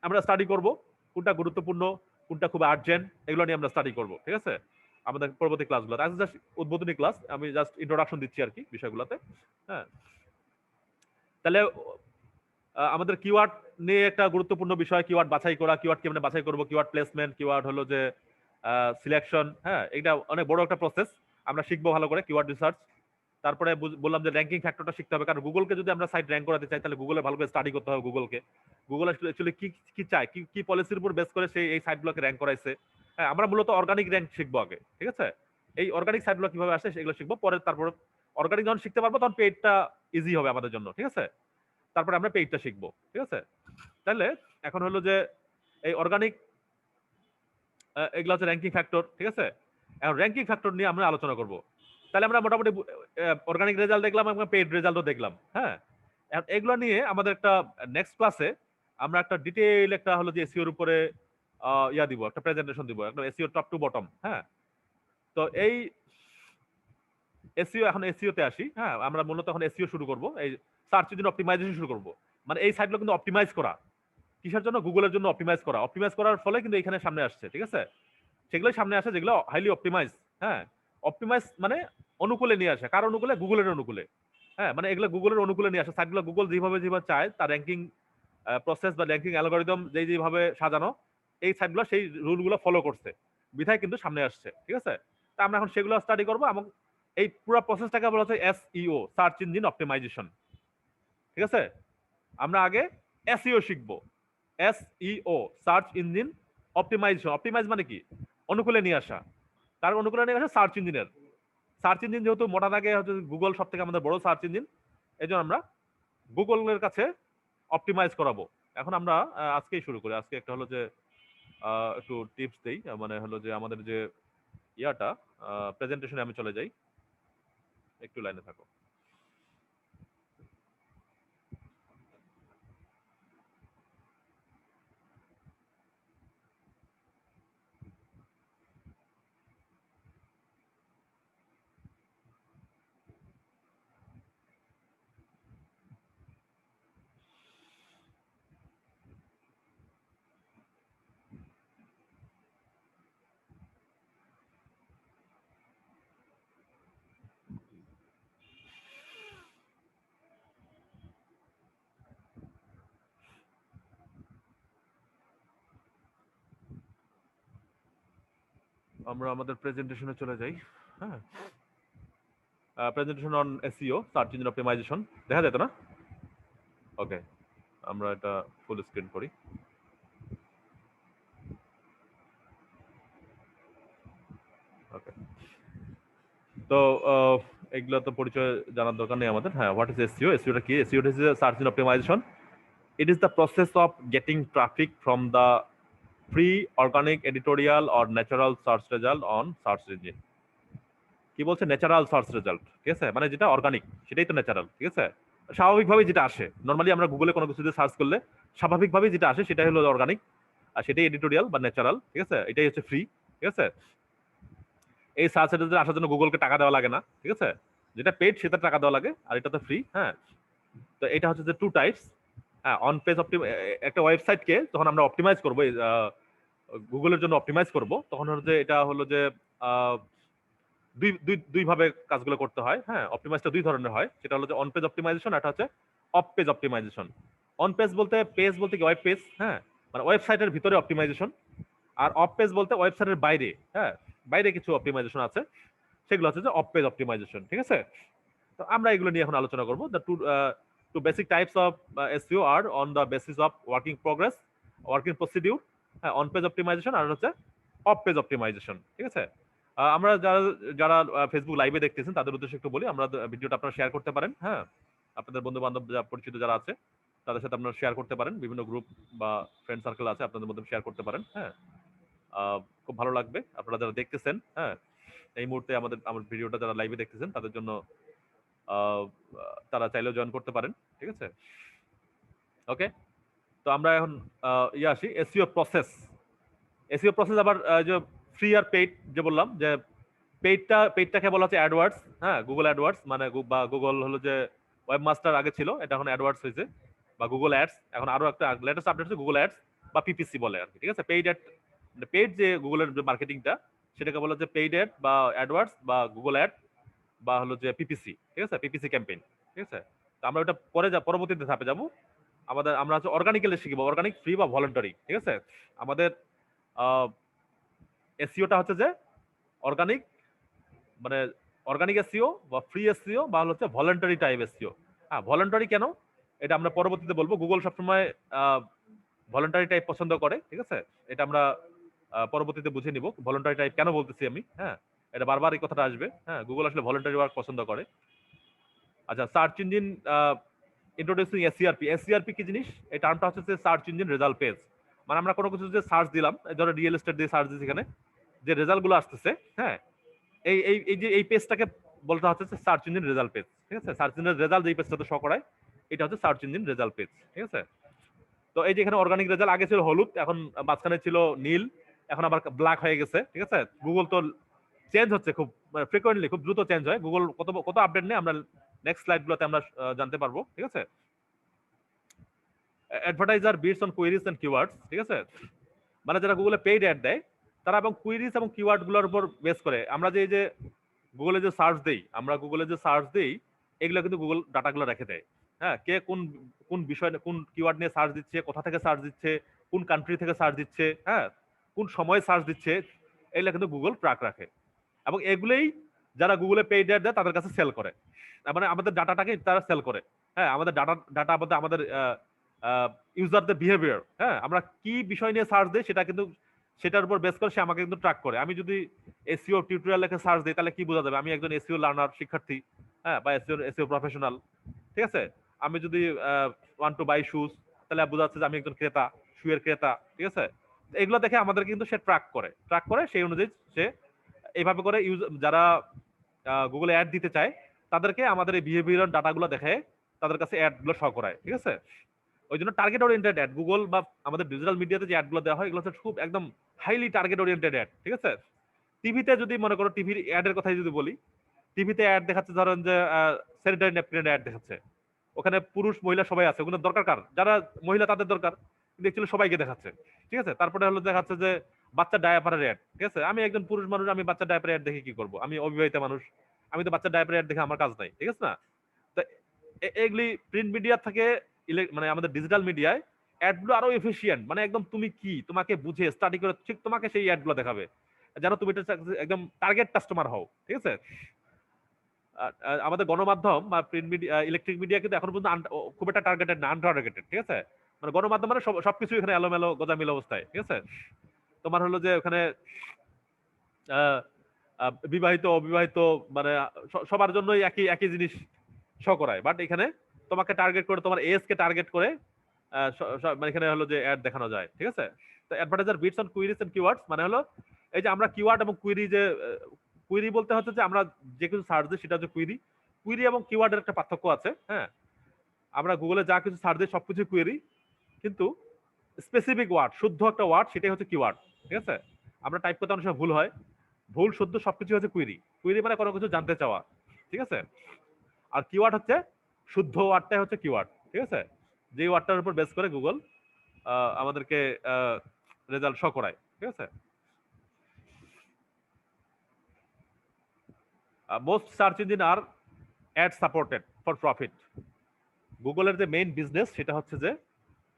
Speaker 1: আমরা স্টাডি করব, কোনটা গুরুত্বপূর্ণ, কোনটা খুব আর্জেন্ট, এগুলো নিয়ে আমরা স্টাডি করব, ঠিক আছে। আমাদের পরবর্তী ক্লাসগুলোতে। আজকে জাস্ট উদ্বোধনী ক্লাস, আমি জাস্ট ইন্ট্রোডাকশন দিচ্ছি আর কি বিষয়গুলোতে। হ্যাঁ, তাহলে আমাদের কিওয়ার্ড নিয়ে একটা গুরুত্বপূর্ণ বিষয়, কিওয়ার্ড বাছাই করা, কিওয়ার্ড কেমনে বাছাই করবো, কিওয়ার্ড প্লেসমেন্ট, কিওয়ার্ড হলো যে সিলেকশন। হ্যাঁ, এটা অনেক বড় একটা প্রসেস, আমরা শিখবো ভালো করে কিওয়ার্ড রিসার্চ। তারপরে বললাম যে র্যাঙ্কিং ফ্যাক্টরটা শিখতে হবে, কারণ গুগলকে যদি আমরা সাইট র্যাঙ্ক করাতে চাই তাহলে গুগলে ভালো করে স্টাডি করতে হবে। গুগলকে, গুগল অ্যাকচুয়ালি কি কি চায়, কি কি পলিসির উপর বেস করে সেই এই সাইটগুলোকে র্যাঙ্ক করাইছে। হ্যাঁ, আমরা মূলত অর্গানিক র্যাঙ্ক শিখবো আগে, ঠিক আছে? এই অর্গানিক সাইটগুলো কিভাবে আসে সেগুলো শিখবো পরে। তারপর অর্গানিক যখন শিখতে পারবো তখন পেইডটা ইজি হবে আমাদের জন্য, ঠিক আছে? তারপরে আমরা পেইডটা শিখবো, ঠিক আছে? তাহলে এখন হলো যে এই অর্গানিক এগুলো হচ্ছে র্যাঙ্কিং ফ্যাক্টর, ঠিক আছে? এখন র্যাঙ্কিং ফ্যাক্টর নিয়ে আমরা আলোচনা করব। তাহলে আমরা মোটামুটি অর্গানিক রেজাল্ট দেখলাম এবং পেইড রেজাল্টও দেখলাম। হ্যাঁ, এখন এগুলো নিয়ে আমাদের একটা নেক্সট ক্লাসে আমরা একটা ডিটেইল একটা হলো যে এসইও এর উপরে ইয়া দিব, একটা প্রেজেন্টেশন দিব, একদম এসইও টপ টু বটম। হ্যাঁ, তো এই এসইও, এখন এসইও তে আসি। হ্যাঁ, আমরা মূলত এখন এসইও শুরু করব, এই সার্চ ইঞ্জিন অপটিমাইজেশন শুরু করব। মানে এই সাইটগুলো কিন্তু অপটিমাইজ করা, কিসের জন্য? গুগলের জন্য অপটিমাইজ করা। অপটিমাইজ করার ফলে কিন্তু এখানে সামনে আসছে, ঠিক আছে? সেগুলোই সামনে আসে যেগুলো হাইলি অপটিমাইজ। হ্যাঁ, অপটিমাইজ মানে অনুকূলে নিয়ে আসে, কার অনুকূলে? গুগলের অনুকূলে। হ্যাঁ, মানে এগুলো গুগলের অনুকূলে নিয়ে আসে সাইটগুলো, গুগল যেভাবে যেভাবে চায় তার র্যাঙ্কিং প্রসেস বা র্যাঙ্কিং অ্যালগরিদম যেভাবে সাজানো, এই সাইটগুলো সেই রুলগুলো ফলো করছে, বিধায় কিন্তু সামনে আসছে, ঠিক আছে? তা আমরা এখন সেগুলো স্টাডি করবো এবং এই পুরো প্রসেসটাকে বলা হচ্ছে এসইও, সার্চ ইঞ্জিন অপটিমাইজেশন, ঠিক আছে? আমরা আগে এসইও শিখবো। SEO, search engine optimisation. Optimise মানে কি? অনুকূলে নিয়ে আসা। তার অনুকূলে নিয়ে আসা সার্চ ইঞ্জিনের। সার্চ ইঞ্জিন যেহেতু মোটা দাগে হচ্ছে গুগল সব থেকে আমাদের বড় সার্চ ইঞ্জিন, এই জন্য আমরা গুগলের কাছে অপটিমাইজ করাবো। এখন আমরা আজকেই শুরু করি। আজকে একটা হলো যে একটু টিপস দেই, মানে হলো যে আমাদের যে ইয়াটা প্রেজেন্টেশনে আমি চলে যাই, একটু লাইনে থাকো। আমরা আমাদের প্রেজেন্টেশনে চলে যাই। হ্যাঁ, presentation on SEO, search engine optimisation, দেখা যেত না? ওকে, আমরা এটা ফুল স্ক্রিন করি। ওকে, তো এগুলো তো পরিচয় জানার দরকার নেই আমাদের। হ্যাঁ, হোয়াট ইজ এসইও? এসইওটা কি? SEO is search engine optimisation. It is the process of getting traffic from the free organic editorial or natural search result on search engine. কি বলছে? ন্যাচারাল সার্চ রেজাল্ট, ঠিক আছে? মানে যেটা অর্গানিক সেটাই তো ন্যাচারাল, ঠিক আছে? স্বাভাবিকভাবে যেটা আসে, নর্মালি আমরা গুগলে কোনো কিছু সার্চ করলে স্বাভাবিকভাবে যেটা আসে সেটাই হলো অর্গানিক, আর সেটাই এডিটোরিয়াল বা ন্যাচারাল, ঠিক আছে? এটাই হচ্ছে ফ্রি, ঠিক আছে? এই সার্চ রেজাল্ট আসার জন্য গুগলকে টাকা দেওয়া লাগে না, ঠিক আছে? যেটা পেড সেটা টাকা দেওয়া লাগে, আর এটা তো ফ্রি। হ্যাঁ, তো এটা হচ্ছে যে টু টাইপস। হ্যাঁ, অন পেজ একটা ওয়েবসাইটকে যখন আমরা অপটিমাইজ করবো, গুগলের জন্য অপটিমাইজ করব, তখন হচ্ছে এটা হলো যে দুই দুই দুই ভাবে কাজগুলো করতে হয়। হ্যাঁ, অপটিমাইজটা দুই ধরনের হয়, সেটা হলো যে অন পেজ অপটিমাইজেশন, এটা হচ্ছে off page optimisation. On page বলতে কি ওয়েব পেজ, হ্যাঁ, মানে ওয়েবসাইটের ভিতরে অপটিমাইজেশন। আর অফ পেজ বলতে ওয়েবসাইটের বাইরে, হ্যাঁ, বাইরে কিছু অপটিমাইজেশন আছে, সেগুলো হচ্ছে যে অফ পেজ অপটিমাইজেশন, ঠিক আছে? তো আমরা এগুলো নিয়ে এখন আলোচনা করব। The two basic types of SEO আর on the basis of working progress, working procedure. হ্যাঁ, অন পেজ অপটিমাইজেশন আর হচ্ছে অফ পেজ অপটিমাইজেশন, ঠিক আছে? আমরা যারা যারা ফেসবুক লাইভে দেখতেছেন তাদের উদ্দেশ্যে একটু বলি, আমরা ভিডিওটা আপনারা শেয়ার করতে পারেন। হ্যাঁ, আপনাদের বন্ধু বান্ধব পরিচিত যারা আছে তাদের সাথে আপনারা শেয়ার করতে পারেন, বিভিন্ন গ্রুপ বা ফ্রেন্ড সার্কেল আছে আপনাদের মধ্যে শেয়ার করতে পারেন। হ্যাঁ, খুব ভালো লাগবে আপনারা যারা দেখতেছেন। হ্যাঁ, এই মুহূর্তে আমার ভিডিওটা যারা লাইভে দেখতেছেন তাদের জন্য তারা চাইলেও জয়েন করতে পারেন, ঠিক আছে? ওকে, তো আমরা এখন আসি এসইও প্রসেস। এসইও প্রসেস আবার যে ফ্রি আর পেইড যে বললাম, যে পেইডটাকে বলা হচ্ছে অ্যাডওয়ার্ডস। হ্যাঁ, গুগল অ্যাডওয়ার্ডস মানে বা গুগল হলো যে ওয়েবমাস্টার আগে ছিল, এটা এখন অ্যাডওয়ার্ডস হয়েছে, বা গুগল অ্যাডস। এখন আরো একটা লেটেস্ট আপডেট হচ্ছে গুগল অ্যাডস বা পিপিসি বলে আর কি, ঠিক আছে? পেইড যে গুগলের যে মার্কেটিংটা সেটাকে বলা হচ্ছে পেইড অ্যাড বা অ্যাডওয়ার্ডস বা গুগল অ্যাড বা হলো যে পিপিসি, ঠিক আছে, পিপিসি ক্যাম্পেইন, ঠিক আছে। তো আমরা ওটা পরে পরবর্তীতে ধাপে যাব। আমরা হচ্ছে অর্গানিক্যালি শিখবো, অর্গানিক, ফ্রি বা ভলান্টারি, ঠিক আছে। আমাদের এসইওটা হচ্ছে যে অর্গানিক, মানে অর্গানিক এসইও বা ফ্রি এসইও বা হচ্ছে ভলান্টারি টাইপ এসইও। হ্যাঁ, ভলান্টারি কেন এটা আমরা পরবর্তীতে বলবো। গুগল সবসময় ভলান্টারি টাইপ পছন্দ করে, ঠিক আছে। এটা আমরা পরবর্তীতে বুঝে নিব ভলান্টারি টাইপ কেন বলতেছি আমি। হ্যাঁ, এটা বারবার এই কথাটা আসবে। হ্যাঁ, গুগল আসলে ভলান্টারি ওয়ার্ক পছন্দ করে। আচ্ছা, সার্চ ইঞ্জিন ইন্ট্রোডিউসিং এসইআরপি। এসইআরপি কি জিনিস? এই টার্মটা হচ্ছে সার্চ ইঞ্জিন রেজাল্ট পেজ। মানে আমরা কোনো কিছু যে সার্চ দিলাম, ধরো রিয়েল এস্টেট দিয়ে সার্চ দিচ্ছি, এখানে যে রেজাল্ট গুলো আসতেছে, হ্যাঁ, এই পেজটাকে বলতে হচ্ছে সার্চ ইঞ্জিন রেজাল্ট পেজ, ঠিক আছে। সার্চ ইঞ্জিন রেজাল্ট যেই পেজটাতে শো করায় এটা হচ্ছে সার্চ ইঞ্জিন রেজাল্ট পেজ, ঠিক আছে। তো এই যে এখানে অর্গানিক রেজাল্ট আগে ছিল হলুদ, এখন মাঝখানে ছিল নীল, এখন আবার ব্ল্যাক হয়ে গেছে, ঠিক আছে। গুগল তো চেঞ্জ হচ্ছে খুব ফ্রিকোয়েন্টলি, খুব দ্রুত চেঞ্জ হয়। গুগল কত কত আপডেট নেই আমরা নেক্সট স্লাইডগুলোতে আমরা জানতে পারবো, ঠিক আছে। Advertiser bids on queries and keywords, ঠিক আছে। মানে যারা গুগলে পেইড অ্যাড দেয় তারা এবং কুইরিজ এবং কিওয়ার্ড গুলোর উপর বেস করে আমরা যে গুগলে যে সার্চ দেই, আমরা গুগলে যে সার্চ দেই, এগুলো কিন্তু গুগল ডাটাগুলো রেখে দেয়। হ্যাঁ, কে কোন কোন বিষয় কোন কিওয়ার্ড নিয়ে সার্চ দিচ্ছে, কোথা থেকে সার্চ দিচ্ছে, কোন কান্ট্রি থেকে সার্চ দিচ্ছে, হ্যাঁ, কোন সময় সার্চ দিচ্ছে, এগুলো কিন্তু গুগল ট্র্যাক রাখে। এবং এগুলোই যারা গুগলে পেইড অ্যাড দেয় তাদের কাছে সেল করে, মানে আমাদের ডাটাটাকে তারা সেল করে। হ্যাঁ, আমাদের ডাটা আমাদের ইউজারদের বিহেভিয়ার, হ্যাঁ, আমরা কি বিষয় নিয়ে সার্চ দিই সেটা কিন্তু সেটার উপর বেস করে সে আমাকে কিন্তু ট্র্যাক করে। আমি যদি এসইও টিউটোরিয়াল লেখে সার্চ দিই তাহলে কি বোঝা যাবে আমি একজন এসইও লার্নার শিক্ষার্থী, হ্যাঁ, বা এসইও প্রফেশনাল, ঠিক আছে। আমি যদি ওয়ান টু বাই শুজ তাহলে বোঝা যাচ্ছে যে আমি একজন ক্রেতা, শুয়ের ক্রেতা, ঠিক আছে। এগুলো দেখে আমাদের কিন্তু সে ট্র্যাক করে সেই অনুযায়ী সে এইভাবে করে যারা গুগলে অ্যাড দিতে চায় তাদেরকে আমাদের এই বিহেভিয়ার ডাটাগুলো দেখে তাদের কাছে অ্যাডগুলো শো করায়, ঠিক আছে। ওই জন্য টার্গেট ওরিয়েন্টেড অ্যাড, গুগল বা আমাদের ডিজিটাল মিডিয়াতে যে অ্যাডগুলো দেওয়া হয় এগুলো হচ্ছে খুব একদম হাইলি টার্গেট ওরিয়েন্টেড অ্যাড, ঠিক আছে। টিভিতে যদি মনে করো, টিভির অ্যাডের কথাই যদি বলি, টিভিতে অ্যাড দেখাচ্ছে, ধরেন যে স্যানিটারি ন্যাপকিনের অ্যাড দেখাচ্ছে, ওখানে পুরুষ মহিলা সবাই আছে, ওগুলো দরকার কার? যারা মহিলা তাদের দরকার, কিন্তু অ্যাকচুয়ালি সবাইকে দেখাচ্ছে, ঠিক আছে। তারপরে হলো দেখাচ্ছে যে বাচ্চা ডায়াপারের অ্যাড, ঠিক আছে। আমি একজন পুরুষ মানুষ, আমি বাচ্চা ডায়াপারের অ্যাড দেখে কি করবো? আমি অবিবাহিত মানুষ, আমি তো বাচ্চা ডায়াপারের অ্যাড দেখে আমার কাজ নাই, ঠিক আছে না। তো এগুলি প্রিন্ট মিডিয়া থেকে মানে আমাদের ডিজিটাল মিডিয়ায় অ্যাডগুলো আরো এফিশিয়েন্ট, মানে একদম তুমি কি, তোমাকে বুঝে স্টাডি করে ঠিক তোমাকে সেই অ্যাডগুলো দেখাবে যেন তুমি এটা একদম টার্গেট কাস্টমার হও, ঠিক আছে। আমাদের গণমাধ্যম বা প্রিন্ট মিডিয়া, ইলেকট্রিক মিডিয়া কিন্তু এখন পর্যন্ত খুব একটা টার্গেটেড না, আনটার্গেটেড, ঠিক আছে। মানে গণমাধ্যম মানে সবকিছু এখানে এলোমেলো গোজামিল অবস্থায়, ঠিক আছে। তোমার হলো যে ওখানে বিবাহিত অবিবাহিত মানে সবার জন্যই একই একই জিনিস শো করায়, বাট এখানে তোমাকে টার্গেট করে, তোমার এজ কে টার্গেট করে মানে এখানে হলো যে অ্যাড দেখানো যায়, ঠিক আছে। তো advertiser bids on queries and keywords মানে হলো এই যে আমরা কিওয়ার্ড এবং কুইরি, যে কুইরি বলতে হচ্ছে যে আমরা যে কিছু সার্চ দিই সেটা হচ্ছে কুইরি। কুইরি এবং কিওয়ার্ডের একটা পার্থক্য আছে, হ্যাঁ। আমরা গুগলে যা কিছু সার্চ দিই সবকিছু কুইরি, কিন্তু স্পেসিফিক ওয়ার্ড, শুদ্ধ একটা ওয়ার্ড, সেটাই হচ্ছে কিওয়ার্ড, ঠিক আছে। আমরা টাইপ করতে অনেক সময় ভুল হয়, ভুল শুদ্ধ সবকিছু হচ্ছে কুইরি। কুইরি মানে কোনো কিছু জানতে চাওয়া, ঠিক আছে। আর কিওয়ার্ড হচ্ছে শুদ্ধ ওয়ার্ডটাই হচ্ছে কিওয়ার্ড, ঠিক আছে। যে ওয়ার্ডটার উপর বেস করে গুগল আমাদেরকে রেজাল্ট শো করায়, ঠিক আছে। Most search engine are ad supported for profit. গুগলের যে মেইন বিজনেস সেটা হচ্ছে যে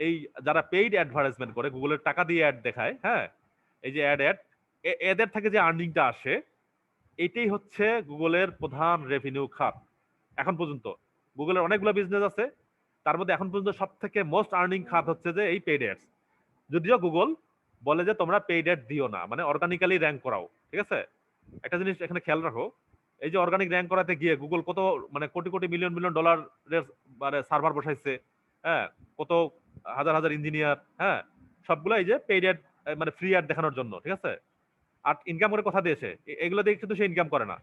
Speaker 1: এই যারা পেইড অ্যাডভার্টাইজমেন্ট করে, গুগলের টাকা দিয়ে অ্যাড দেখায়, হ্যাঁ, এই যে অ্যাড এদের থেকে যে আর্নিংটা আসে এটাই হচ্ছে গুগলের প্রধান রেভিনিউ খাত এখন পর্যন্ত। গুগলের অনেকগুলো বিজনেস আছে, তার মধ্যে এখন পর্যন্ত সব থেকে মোস্ট আর্নিং খাত হচ্ছে যে এই পেইড অ্যাডস। যদিও গুগল বলে যে তোমরা পেইড অ্যাড দিও না, মানে অর্গানিক্যালি র্যাঙ্ক করাও, ঠিক আছে। একটা জিনিস এখানে খেয়াল রাখো, এই যে অর্গানিক র্যাঙ্ক করাতে গিয়ে গুগল কত মানে কোটি কোটি মিলিয়ন মিলিয়ন ডলারের মানে সার্ভার বসাইছে, হ্যাঁ, কত হাজার হাজার ইঞ্জিনিয়ার, হ্যাঁ, সবগুলো এই যে পেইড অ্যাড মানে ফ্রি অ্যাড দেখানোর জন্য, ঠিক আছে। আর ইনকাম করে কথা দিয়েছে, এগুলো দিয়ে কিন্তু সে ইনকাম করে না,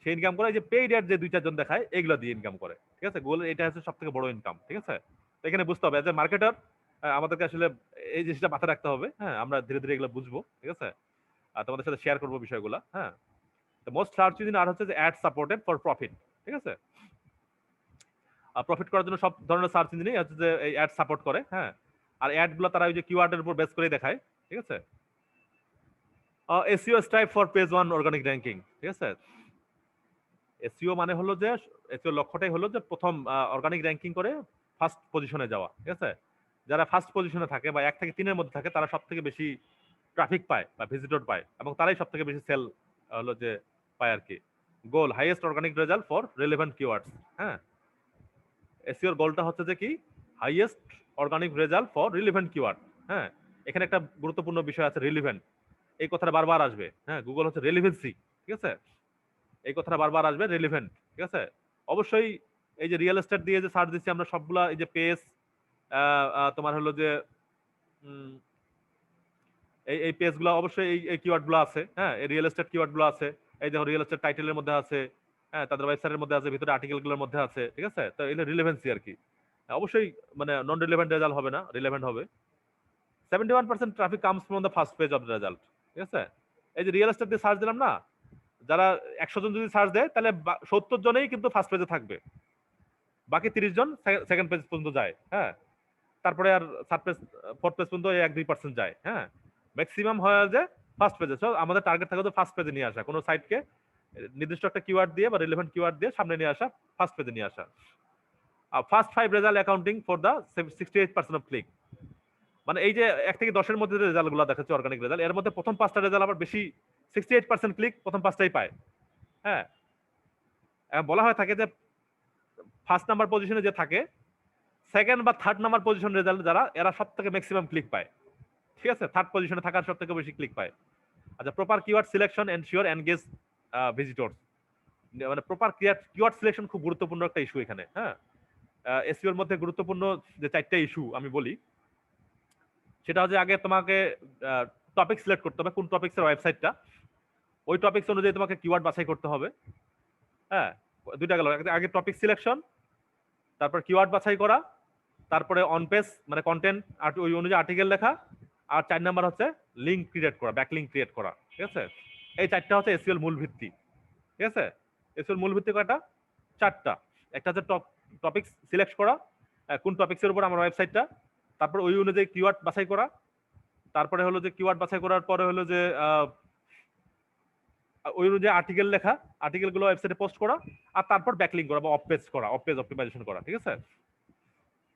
Speaker 1: সে ইনকাম করে যে পেইড অ্যাড যে দুই চারজন দেখায় এগুলো দিয়ে ইনকাম করে, ঠিক আছে। গুগল এটা হচ্ছে সব থেকে বড় ইনকাম, ঠিক আছে। তো এখানে বুঝতে হবে যে মার্কেটার আমাদেরকে আসলে এই জিনিসটা মাথায় রাখতে হবে, হ্যাঁ, আমরা ধীরে ধীরে এগুলো বুঝবো, ঠিক আছে। আর তোমাদের সাথে শেয়ার করবো বিষয়গুলো, হ্যাঁ। তো মোস্ট সার্চ ইঞ্জিন আর হচ্ছে যে অ্যাড সাপোর্টেড ফর প্রফিট, ঠিক আছে। প্রফিট করার জন্য সব ধরনের সার্চ ইঞ্জিনই হচ্ছে যে এই অ্যাড সাপোর্ট করে, হ্যাঁ। আর অ্যাড গুলো তারা ওই যে কিওয়ার্ডের উপর বেস করে দেখায়, ঠিক আছে। SEO stripe for page one organic ranking, ঠিক আছে। এসইও মানে হলো যে এসইও লক্ষ্যটাই হলো যে প্রথম অর্গানিক র্যাঙ্কিং করে ফার্স্ট পজিশনে যাওয়া, ঠিক আছে। যারা ফার্স্ট পজিশনে থাকে বা 1 থেকে 3 এর মধ্যে থাকে তারা সবথেকে বেশি ট্রাফিক পায় বা ভিজিটর পায় এবং তারাই সবথেকে বেশি সেল হলো যে পায় আর কি। Goal highest organic result for relevant keywords, হ্যাঁ। এসইওর গোলটা হচ্ছে যে কি highest organic result for relevant keyword, হ্যাঁ। এখানে একটা গুরুত্বপূর্ণ বিষয় আছে রিলেভেন্ট, এই কথাটা বারবার আসবে, হ্যাঁ। গুগল হচ্ছে রেলিভেন্সি, ঠিক আছে। এই কথাটা বারবার আসবে রেলিভেন্ট, ঠিক আছে। অবশ্যই এই যে রিয়েল এস্টেট দিয়ে যে সার্চ দিচ্ছি আমরা সবগুলা এই যে পেজ তোমার হলো যে উম, এই পেজগুলো অবশ্যই এই কিওয়ার্ড গুলো আছে, হ্যাঁ। এই রিয়েল এস্টেট কিওয়ার্ড গুলো আছে, এই দেখো রিয়েল এস্টেট টাইটেলের মধ্যে আছে, হ্যাঁ, তাদের ওয়েবসাইটের মধ্যে আছে, ভিতরে আর্টিকেল গুলোর মধ্যে আছে, ঠিক আছে। তো এটা রিলেভেন্সি আর কি। অবশ্যই মানে নন রিলেভেন্ট রেজাল্ট হবে না, রিলেভেন্ট হবে। 71% traffic comes from the first page of the result, ঠিক আছে। এই যে রিয়েল এস্টেট দিয়ে সার্চ দিলাম না, যারা 100 জন যদি সার্চ দেয় তাহলে 70 জনেই কিন্তু ফার্স্ট পেজে থাকবে, বাকি 30 জন সেকেন্ড পেজ পর্যন্ত যায়, হ্যাঁ। তারপরে আর থার্ড পেজ ফোর্থ পেজ পর্যন্ত 1-2% যায়, হ্যাঁ। ম্যাক্সিমাম হয় যে ফার্স্ট পেজে। সো আমাদের টার্গেট থাকে তো ফার্স্ট পেজে নিয়ে আসা, কোনো সাইটকে নির্দিষ্ট একটা কিওয়ার্ড দিয়ে বা রিলেভেন্ট কিওয়ার্ড দিয়ে সামনে নিয়ে আসা, ফার্স্ট পেজে নিয়ে আসা। First 5 result accounting for the 68% of click, মানে এই যে 1 থেকে 10 এর মধ্যে যে রেজাল্টগুলো দেখাচ্ছে অর্গানিক রেজাল্ট, এর মধ্যে প্রথম 5টা রেজাল্ট আবার বেশি 68% ক্লিক প্রথম 5টাই পায়, হ্যাঁ। বলা হয় থাকে যে ফার্স্ট নাম্বার পজিশনে যে থাকে, সেকেন্ড বা থার্ড নাম্বার পজিশন রেজাল্ট যারা, এরা সব থেকে ম্যাক্সিমাম ক্লিক পায়, ঠিক আছে। থার্ড পজিশনে থাকার সব থেকে বেশি ক্লিক পায়। আচ্ছা, proper keyword selection ensure engage visitors, মানে প্রপার কিওয়ার্ড সিলেকশন খুব গুরুত্বপূর্ণ একটা ইস্যু এখানে, হ্যাঁ। এসইওর মধ্যে গুরুত্বপূর্ণ যে 4টা ইস্যু আমি বলি, সেটা হচ্ছে আগে তোমাকে টপিক সিলেক্ট করতে হবে, কোন টপিক্সের ওয়েবসাইটটা, ওই টপিক্স অনুযায়ী তোমাকে কিওয়ার্ড বাছাই করতে হবে, হ্যাঁ। দুইটা গেল, আগে টপিক সিলেকশন, তারপর কিওয়ার্ড বাছাই করা, তারপরে অন পেজ মানে কন্টেন্ট আর ওই অনুযায়ী আর্টিকেল লেখা, আর 4 নাম্বার হচ্ছে লিঙ্ক ক্রিয়েট করা, ব্যাকলিঙ্ক ক্রিয়েট করা, ঠিক আছে। এই 4টা হচ্ছে এসইওর মূল ভিত্তি, ঠিক আছে। এসইওর মূল ভিত্তি কয়টা? 4টা। একটা হচ্ছে টপিক সিলেক্ট করা, কোন টপিক্সের উপর আমার ওয়েবসাইটটা, তারপর ওই অনুযায়ী কিওয়ার্ড বাছাই করা, তারপরে হলো যে কিওয়ার্ড বাছাই করার পরে হলো যে ওই অনুযায়ী আর্টিকেল লেখা, আর্টিকেলগুলো ওয়েবসাইটে পোস্ট করা, আর তারপর ব্যাকলিঙ্ক করা বা অফ পেজ করা, অফ পেজ অপটিমাইজেশন করা, ঠিক আছে।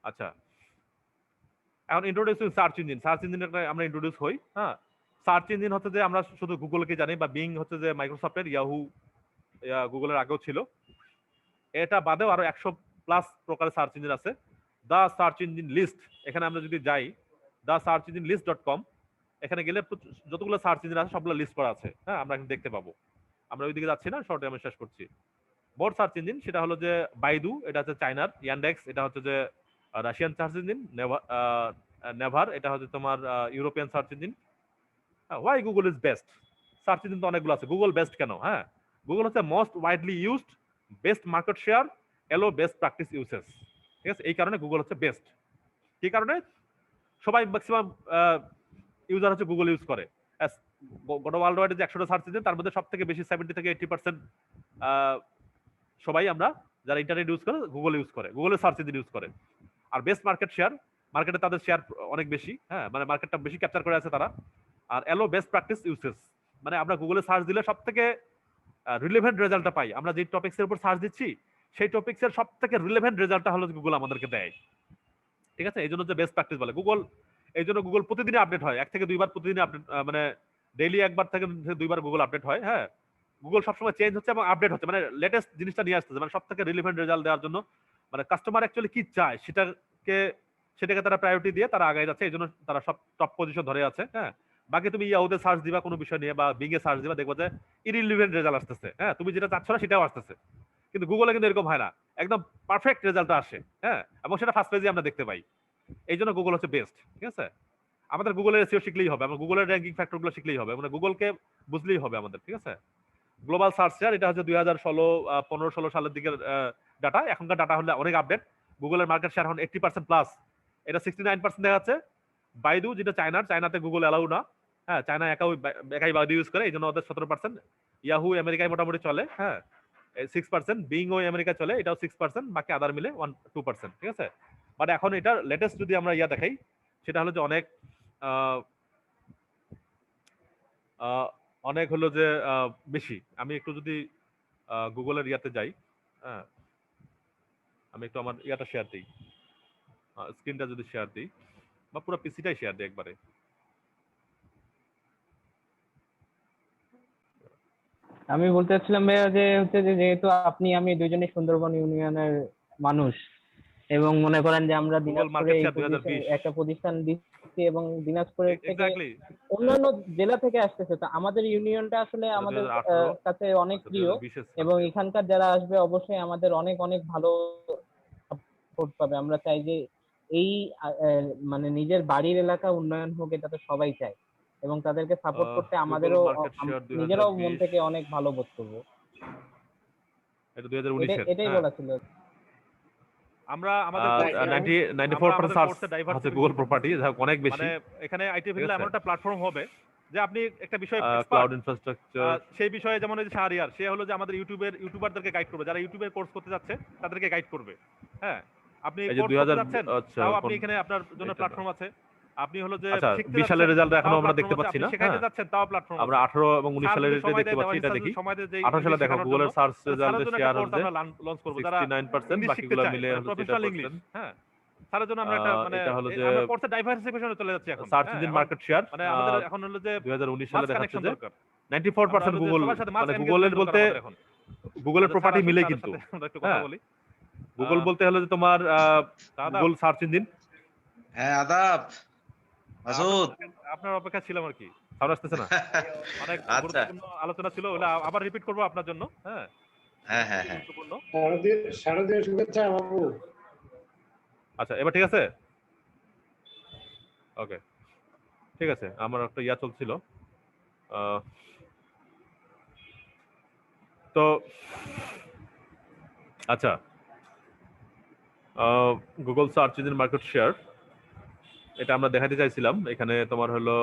Speaker 1: আচ্ছা, এখন introducing search engine, search engine আমরা ইন্ট্রোডিউস হই, হ্যাঁ। সার্চ ইঞ্জিন হচ্ছে যে আমরা শুধু গুগলকে জানি, বা বিং হচ্ছে যে মাইক্রোসফটের, ইয়াহু গুগলের আগেও ছিল, এটা বাদেও আরো 100+ প্রকারের সার্চ ইঞ্জিন আছে। দা সার্চ ইঞ্জিন লিস্ট, এখানে আমরা যদি যাই দা সার্চ ইঞ্জিন লিস্ট.com, এখানে গেলে যতগুলো সার্চ ইঞ্জিন আছে সবগুলো লিস্ট করা আছে, হ্যাঁ। আমরা এখানে দেখতে পাবো, আমরা ওইদিকে যাচ্ছি না, শর্টে আমি শেষ করছি। বোর্ড সার্চ ইঞ্জিন সেটা হলো যে বাইদু, এটা হচ্ছে চায়নার, ইয়ান্ডেক্স এটা হচ্ছে যে রাশিয়ান সার্চ ইঞ্জিন, নেভার এটা হচ্ছে তোমার European search engine. Why Google is best, search engine তো অনেকগুলো আছে, গুগল বেস্ট কেন? হ্যাঁ, গুগল হচ্ছে most widely used, best market share, এলো বেস্ট প্র্যাকটিস ইউসেস, ঠিক আছে। এই কারণে গুগল হচ্ছে বেস্ট। কি কারণে? সবাই ম্যাক্সিমাম ইউজার হচ্ছে গুগল ইউজ করে। গোটা ওয়ার্ল্ড ওয়াইডে যে 100টা সার্চ ইঞ্জিন, তার মধ্যে সব থেকে বেশি 70 থেকে 80% সবাই আমরা যারা ইন্টারনেট ইউজ করে গুগল ইউজ করে, গুগলের সার্চ ইঞ্জিন ইউজ করে। আর বেস্ট মার্কেট শেয়ার, মার্কেটে তাদের শেয়ার অনেক বেশি, হ্যাঁ, মানে মার্কেটটা বেশি ক্যাপচার করে আছে তারা। আর এলো বেস্ট প্র্যাকটিস ইউসেস, মানে আমরা গুগলে সার্চ দিলে সব থেকে রিলেভেন্ট রেজাল্টটা পাই। আমরা যে টপিক্সের উপর সার্চ দিচ্ছি সেই টপিক্সের সব থেকে রিলেভেন্ট রেজাল্টটা হলো গুগল আমাদেরকে দেয়, ঠিক আছে। এই জন্য যে বেস্ট প্র্যাকটিস বলে গুগল, এই জন্য গুগল প্রতিদিনই আপডেট হয়, 1 থেকে 2বার প্রতিদিনই আপডেট, মানে ডেইলি 1বার থেকে 2বার গুগল আপডেট হয়, হ্যাঁ। গুগল সবসময় চেঞ্জ হচ্ছে এবং আপডেট হচ্ছে, মানে লেটেস্ট জিনিসটা নিয়ে আসতেছে, মানে সব থেকে রিলেভেন্ট রেজাল্ট দেওয়ার জন্য, মানে কাস্টমার অ্যাকচুয়ালি কি চায় সেটাকে তারা প্রায়োরিটি দিয়ে তারা আগায় যাচ্ছে, এই জন্য তারা সব টপ পজিশন ধরে আছে, হ্যাঁ। বাকি তুমি ইয়াহুতে সার্চ দিবা কোনো বিষয় নিয়ে বা বিং এ সার্চ দিবা, দেখবা যে ইরিলেভেন্ট রেজাল্ট আসতেছে, হ্যাঁ। তুমি যেটা চাচ্ছ না সেটাও আসতেছে, কিন্তু গুগলে কিন্তু এরকম হয় না, একদম পারফেক্ট রেজাল্ট আসে, হ্যাঁ, এবং সেটা ফার্স্ট পেজে আমরা দেখতে পাই। এই জন্য গুগল হচ্ছে বেস্ট, ঠিক আছে। আমাদের গুগলের এসইও শিখলেই হবে, আমরা গুগলের র্যাঙ্কিং ফ্যাক্টরগুলো শিখলেই হবে, মানে গুগলকে বুঝলেই হবে আমাদের, ঠিক আছে। গ্লোবাল সার্চ শেয়ার, এটা হচ্ছে 2015-16 সালের দিকের ডাটা, এখনকার ডাটা হলে অনেক আপডেট। গুগলের মার্কেট শেয়ার এখন 80%+, এটা 69% দেখাচ্ছে। বাইদু যেটা চায়নাতে গুগল অ্যালাউ না, হ্যাঁ, চায়না একাই বাইদু ইউজ করে, এই জন্য ওদের 17%। ইয়াহু আমেরিকায় মোটামুটি চলে, হ্যাঁ, 6%। বিং ও আমেরিকায় চলে, এটাও 6%, বাকি আদার মিলে 1-2%, ঠিক আছে। বাট এখন এটা লেটেস্ট যদি আমরা দেখাই, সেটা হলো যে অনেক অনেক হলো যে বেশি। আমি একটু যদি গুগলের ইয়াতে যাই, হ্যাঁ, আমি একটু আমার ইয়াটা শেয়ার দিই, স্ক্রিনটা যদি শেয়ার দিই বা পুরো পিসিটাই শেয়ার দিই একবারে।
Speaker 2: আমি বলতে চাচ্ছিলাম ভাইয়া যে হচ্ছে যে যেহেতু আপনি আমি দুজনেই সুন্দরবন ইউনিয়নের মানুষ, এবং মনে করেন যে আমরা
Speaker 1: গুগল
Speaker 2: দিনাজপুরে
Speaker 1: মার্কেট
Speaker 2: এই
Speaker 1: শেয়ার 2020
Speaker 2: একটা প্রতিষ্ঠান দিচ্ছি এবং দিনাজপুরের থেকে
Speaker 1: এক্স্যাক্টলি।
Speaker 2: অন্যান্য জেলা থেকে আসতেছে, তো আমাদের ইউনিয়নটা আসলে
Speaker 1: এটা
Speaker 2: আমাদের
Speaker 1: 2018,
Speaker 2: কাছে অনেক
Speaker 1: আচ্ছা
Speaker 2: প্রিয়,
Speaker 1: 2020 এর
Speaker 2: এবং
Speaker 1: সার্ভে।
Speaker 2: এখানকার যারা আসবে অবশ্যই আমাদের অনেক অনেক ভালো সাপোর্ট পাবে। আমরা চাই যে এই মানে নিজের বাড়ির এলাকা উন্নয়ন হোক, এটা তো সবাই চায়, এবং তাদেরকে সাপোর্ট করতে
Speaker 1: গুগল
Speaker 2: আমাদেরও
Speaker 1: মার্কেট শেয়ার
Speaker 2: নিজেরাও মন
Speaker 1: 2020,
Speaker 2: থেকে অনেক ভালো বোধ করবো।
Speaker 1: এটা 2019 এর।
Speaker 2: এটাই
Speaker 1: হ্যাঁ,
Speaker 2: বলা ছিল।
Speaker 1: আমরা আমাদের কোর্স, আমরা
Speaker 3: 94%
Speaker 1: আমাদের
Speaker 3: সার্চ
Speaker 1: কোর্সে
Speaker 3: হচ্ছে
Speaker 1: ডাইভার্সিটি
Speaker 3: গুগল
Speaker 1: করব।
Speaker 3: প্রপার্টি, যা অনেক
Speaker 1: মানে
Speaker 3: বেশি।
Speaker 1: এখানে আইটি
Speaker 3: ঠিক
Speaker 1: ফিল্ডে
Speaker 3: আছে,
Speaker 1: এমন একটা প্ল্যাটফর্ম হবে যে আপনি একটা বিষয়ে
Speaker 3: ক্লাউড
Speaker 1: এক্সপার্ট,
Speaker 3: ইনফ্রাস্ট্রাকচার।
Speaker 1: সেই বিষয়ে, যেমন এই যে শাহরিয়ার, সে হলো যে আমাদের ইউটিউবারদেরকে গাইড করবে, যারা ইউটিউবের কোর্স করতে যাচ্ছে তাদেরকে গাইড করবে। হ্যাঁ, আপনি
Speaker 3: এই যে
Speaker 1: কোর্স করতে
Speaker 3: 2000,
Speaker 1: যাচ্ছেন,
Speaker 3: আচ্ছা
Speaker 1: তাও
Speaker 3: কোন,
Speaker 1: আপনি এখানে আপনার জন্য
Speaker 3: এটা না,
Speaker 1: প্ল্যাটফর্ম আছে। আপনি হলো যে
Speaker 3: আচ্ছা
Speaker 1: শিখতে
Speaker 3: 20 সালের
Speaker 1: যাচ্ছেন,
Speaker 3: রেজাল্ট এখনো
Speaker 1: তাও
Speaker 3: আমরা
Speaker 1: প্ল্যাটফর্ম
Speaker 3: দেখতে
Speaker 1: আছে।
Speaker 3: পাচ্ছি
Speaker 1: আপনি
Speaker 3: না।
Speaker 1: শেখাইতে
Speaker 3: হ্যাঁ,
Speaker 1: যাচ্ছেন, তাও প্ল্যাটফর্ম
Speaker 3: আমরা
Speaker 1: আছে।
Speaker 3: 18 এবং 19
Speaker 1: স্যার
Speaker 3: সালের
Speaker 1: যদি
Speaker 3: এটা
Speaker 1: সময়
Speaker 3: দেখতে
Speaker 1: দেয়,
Speaker 3: পাচ্ছি,
Speaker 1: দেওয়ানি
Speaker 3: এটা
Speaker 1: স্যার
Speaker 3: দেখি।
Speaker 1: যদি সময় দেয় যে
Speaker 3: 18 সালে
Speaker 1: ইংলিশ
Speaker 3: দেখো
Speaker 1: শেখানোর জন্য,
Speaker 3: গুগলের সার্চ
Speaker 1: তাহলে স্যারের
Speaker 3: রেজাল্টের
Speaker 1: জন্য একটা
Speaker 3: শেয়ার
Speaker 1: কোর্স
Speaker 3: হচ্ছে
Speaker 1: আমরা লঞ্চ করবো, যারা
Speaker 3: 69%,
Speaker 1: ইংলিশ শিখতে
Speaker 3: বাকিগুলো
Speaker 1: চায়,
Speaker 3: মিলে
Speaker 1: মানে
Speaker 3: হচ্ছে
Speaker 1: প্রফেশনাল ইংলিশ।
Speaker 3: 8%।
Speaker 1: হ্যাঁ, তাদের জন্য আমরা একটা মানে
Speaker 3: এটা হলো যে
Speaker 1: আমরা কোর্সে ডাইভার্সিফিকেশনে চলে যাচ্ছি এখন।
Speaker 3: সার্চ
Speaker 1: হ্যাঁ,
Speaker 3: ইঞ্জিন
Speaker 1: এখন
Speaker 3: মার্কেট শেয়ার
Speaker 1: মানে আমাদের এখন হলো যে
Speaker 3: 2019 সালে
Speaker 1: মাস
Speaker 3: দেখাচ্ছে
Speaker 1: কানেকশন
Speaker 3: যে
Speaker 1: দরকার। আমরা
Speaker 3: 94%
Speaker 1: হলো যে
Speaker 3: গুগল,
Speaker 1: সবার সাথে মাস
Speaker 3: মানে গুগলের
Speaker 1: এনগেজমেন্ট দরকার
Speaker 3: বলতে
Speaker 1: আমাদের এখন।
Speaker 3: গুগলের
Speaker 1: আচ্ছা, স্যার
Speaker 3: প্রপার্টি
Speaker 1: আসুন,
Speaker 3: মিলে
Speaker 1: স্যারের
Speaker 3: কিন্তু।
Speaker 1: সাথে আমরা একটু কথা
Speaker 3: হ্যাঁ,
Speaker 1: বলি।
Speaker 3: গুগল বলতে হলো যে তোমার
Speaker 1: দাদা,
Speaker 3: গুগল সার্চ ইঞ্জিন।
Speaker 4: হ্যাঁ, আদাব
Speaker 1: আপনার
Speaker 4: মাসুদ।
Speaker 1: আপনার অপেক্ষা ছিলাম আর কি।
Speaker 3: সাউন্ড আসতেছে না?
Speaker 1: অনেক
Speaker 4: আচ্ছা,
Speaker 1: গুরুত্বপূর্ণ আলোচনা ছিল, ওটা আবার রিপিট করবো আপনার জন্য। হ্যাঁ,
Speaker 4: হ্যাঁ হ্যাঁ
Speaker 1: খুবই
Speaker 4: হ্যাঁ,
Speaker 1: গুরুত্বপূর্ণ।
Speaker 5: শারদীয় শুভেচ্ছা বাবু।
Speaker 3: আচ্ছা, এবার ঠিক আছে? ওকে, ঠিক আছে। আমার একটা ইয়া চলছিল। আহ, তো আচ্ছা, Google search engine market share, এটা আমরা দেখাতে চাইছিলাম। এখানে তোমার হলো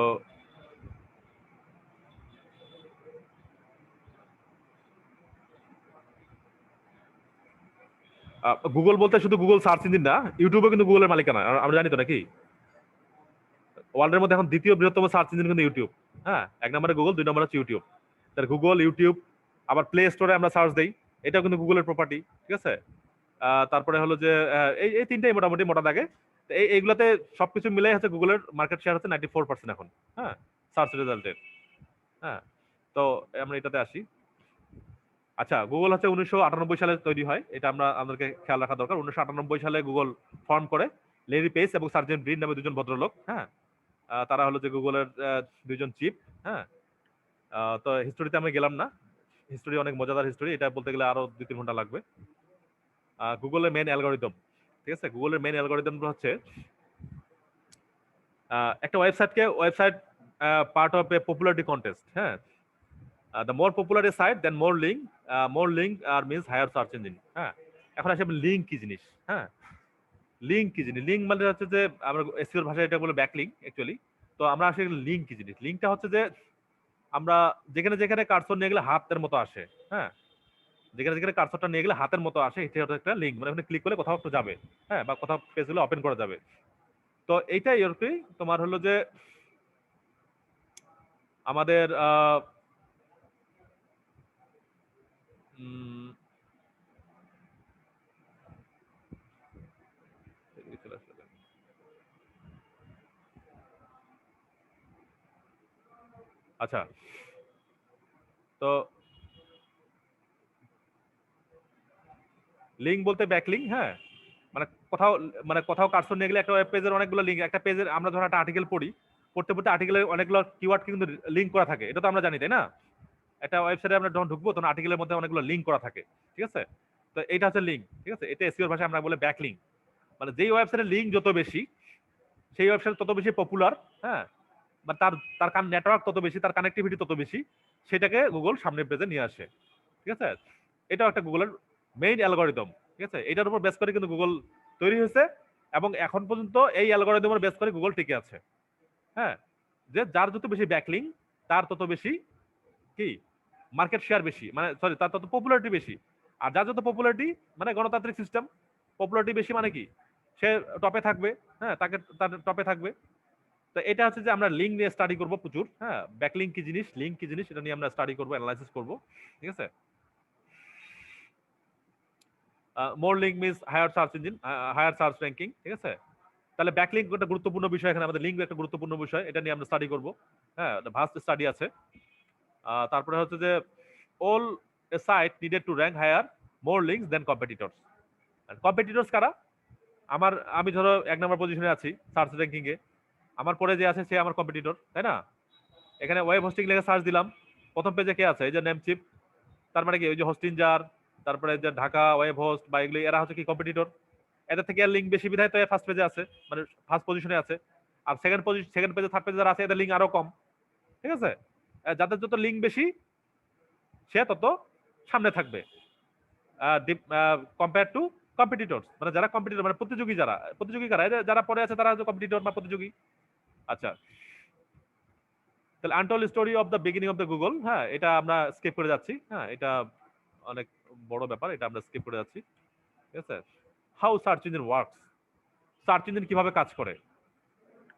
Speaker 3: গুগল বলতে শুধু গুগল সার্চ ইঞ্জিন না, ইউটিউবও কিন্তু গুগলের মালিকানা, আমরা জানি তো নাকি? ওয়ার্ল্ডের মধ্যে এখন দ্বিতীয় বৃহত্তম সার্চ ইঞ্জিন কিন্তু ইউটিউব। হ্যাঁ, 1 নম্বরে গুগল, 2 নম্বরে হচ্ছে ইউটিউব। তার গুগল, ইউটিউব, আবার প্লে স্টোরে আমরা সার্চ দেই, এটাও কিন্তু গুগলের প্রপার্টি। ঠিক আছে, তারপরে হলো যে এই তিনটাই মোটামুটি মোটা দাগে। এইগুলাতে সবকিছু মিলাই হচ্ছে গুগলের মার্কেট শেয়ার হচ্ছে 94% এখন। হ্যাঁ, সার্চ রেজাল্টের। হ্যাঁ, তো আমরা এটাতে আসি। আচ্ছা, গুগল হচ্ছে 1998 সালে তৈরি হয়, এটা আমাদেরকে খেয়াল রাখা দরকার। 1998 সালে গুগল ফর্ম করে লেরি পেজ এবং সার্জেন্ট ব্রিন নামে দুজন ভদ্রলোক। হ্যাঁ, তারা হলো যে গুগলের দুইজন চিফ। হ্যাঁ, তো হিস্টোরিতে আমি গেলাম না, হিস্টোরি অনেক মজাদার হিস্টোরি, এটা বলতে গেলে আরো 2-3 ঘন্টা লাগবে। গুগলের মেইন অ্যালগরিদম, ঠিক আছে, গুগলের মেইন অ্যালগরিদম হচ্ছে একটা website part of A popularity contest. হ্যাঁ, the more popular a site, then more link means higher search engine. হ্যাঁ, এখন আসে লিঙ্ক কি জিনিস। হ্যাঁ, লিঙ্ক কি জিনিস? লিঙ্ক মানে হচ্ছে যে আমরা এসইওর ভাষায় এটা বলে ব্যাকলিঙ্ক অ্যাকচুয়ালি। তো আমরা আসলে লিঙ্ক কি জিনিস? লিঙ্কটা হচ্ছে যে আমরা যেখানে যেখানে কার্সর নিয়ে গেলে হাতের মতো আসে। হ্যাঁ, যেখানে যেখানে কার্সরটা নিয়ে গেলে হাতের মতো আসে, এটা হচ্ছে একটা লিঙ্ক, মানে ওখানে ক্লিক করলে কোথাও একটু যাবে। হ্যাঁ, বা কোথাও পেজগুলো ওপেন করা যাবে। তো এইটাই আর কি তোমার হলো যে আমাদের আচ্ছা, তো লিঙ্ক বলতে ব্যাকলিঙ্ক। হ্যাঁ, মানে কোথাও কার্সর নিয়ে গেলে একটা ওয়েব পেজের অনেকগুলো লিঙ্ক, একটা পেজের আমরা ধরো একটা আর্টিকেল পড়তে পড়তে আর্টিকেলের অনেকগুলো কিওয়ার্ড কিন্তু লিঙ্ক করা থাকে, এটা তো আমরা জানি, তাই না? একটা ওয়েবসাইটে আমরা যখন ঢুকবো তখন আর্টিকেলের মধ্যে অনেকগুলো লিঙ্ক করা থাকে। ঠিক আছে, তো এইটা হচ্ছে লিঙ্ক। ঠিক আছে, এটা এসইওর ভাষায় আমরা বলে ব্যাকলিঙ্ক। মানে যেই ওয়েবসাইটের লিঙ্ক যত বেশি, সেই ওয়েবসাইট তত বেশি পপুলার। হ্যাঁ, বা তার নেটওয়ার্ক তত বেশি, তার কানেক্টিভিটি তত বেশি, সেটাকে গুগল সামনের পেজে নিয়ে আসে। ঠিক আছে, এটাও একটা গুগলের মেইন অ্যালগরিদম। ঠিক আছে, এটার উপর বেস করে কিন্তু গুগল তৈরি হয়েছে, এবং এখন পর্যন্ত এই অ্যালগরিদমের বেস করে গুগল টিকে আছে। হ্যাঁ, যে যার যত বেশি ব্যাকলিঙ্ক, তার তত বেশি কি মার্কেট শেয়ার বেশি, মানে সরি, তার তত পপুলারিটি বেশি। আর যার যত পপুলারিটি, মানে গণতান্ত্রিক সিস্টেম, পপুলারিটি বেশি মানে কি, সে টপে থাকবে। হ্যাঁ, তার টপে থাকবে। তো এটা হচ্ছে যে আমরা লিঙ্ক নিয়ে স্টাডি করব প্রচুর, হ্যাঁ, ব্যাকলিঙ্ক কি জিনিস, লিঙ্ক কি জিনিস, এটা নিয়ে আমরা স্টাডি করব, অ্যানালাইসিস করব, ঠিক আছে। More link means higher search engine, higher search ranking, ঠিক আছে। তাহলে ব্যাকলিঙ্ক একটা গুরুত্বপূর্ণ বিষয়, এখানে আমাদের লিঙ্ক একটা গুরুত্বপূর্ণ বিষয়, এটা নিয়ে আমরা স্টাডি করব, হ্যাঁ, ভাস্ট স্টাডি আছে। তারপরে হচ্ছে যে all a site needed to rank higher more links then competitors. Competitors কারা? আমি ধরো 1 নম্বর পজিশনে আছি সার্চ র্যাঙ্কিং এ, আমার পরে যে আছে সে আমার কম্পিটিটর, তাই না? এখানে ওয়েব হোস্টিং লেগে সার্চ দিলাম, প্রথম পেজে কে আছে? এই যে নেমচিপ, তার মানে কি ওই যে হোস্টিঞ্জার, তারপরে যে ঢাকা ওয়েব হোস্ট বা এগুলো, এরা হচ্ছে কি কম্পিটিটর। এদের থেকে লিঙ্ক বেশি বিধায় তো ফার্স্ট পেজে আছে, মানে ফার্স্ট পজিশনে আছে। আর সেকেন্ড পেজে থার্ড পেজে যারা আছে এদের লিঙ্ক আরো কম, ঠিক আছে। যাদের যত লিঙ্ক বেশি সে তত সামনে থাকবে কম্পেয়ার টু কম্পিটিটরস, মানে যারা কম্পিটিটর, মানে প্রতিযোগী, প্রতিযোগী কারা? যারা পরে আছে তারা হচ্ছে কম্পিটিটর বা প্রতিযোগী। আচ্ছা, তাহলে untold story of the beginning of the Google, হ্যাঁ, এটা আমরা স্কিপ করে যাচ্ছি, হ্যাঁ, এটা অনেক বড় ব্যাপার, এটা আমরা স্কিপ করে যাচ্ছি, ঠিক আছে। How search engine works, search engine কিভাবে কাজ করে,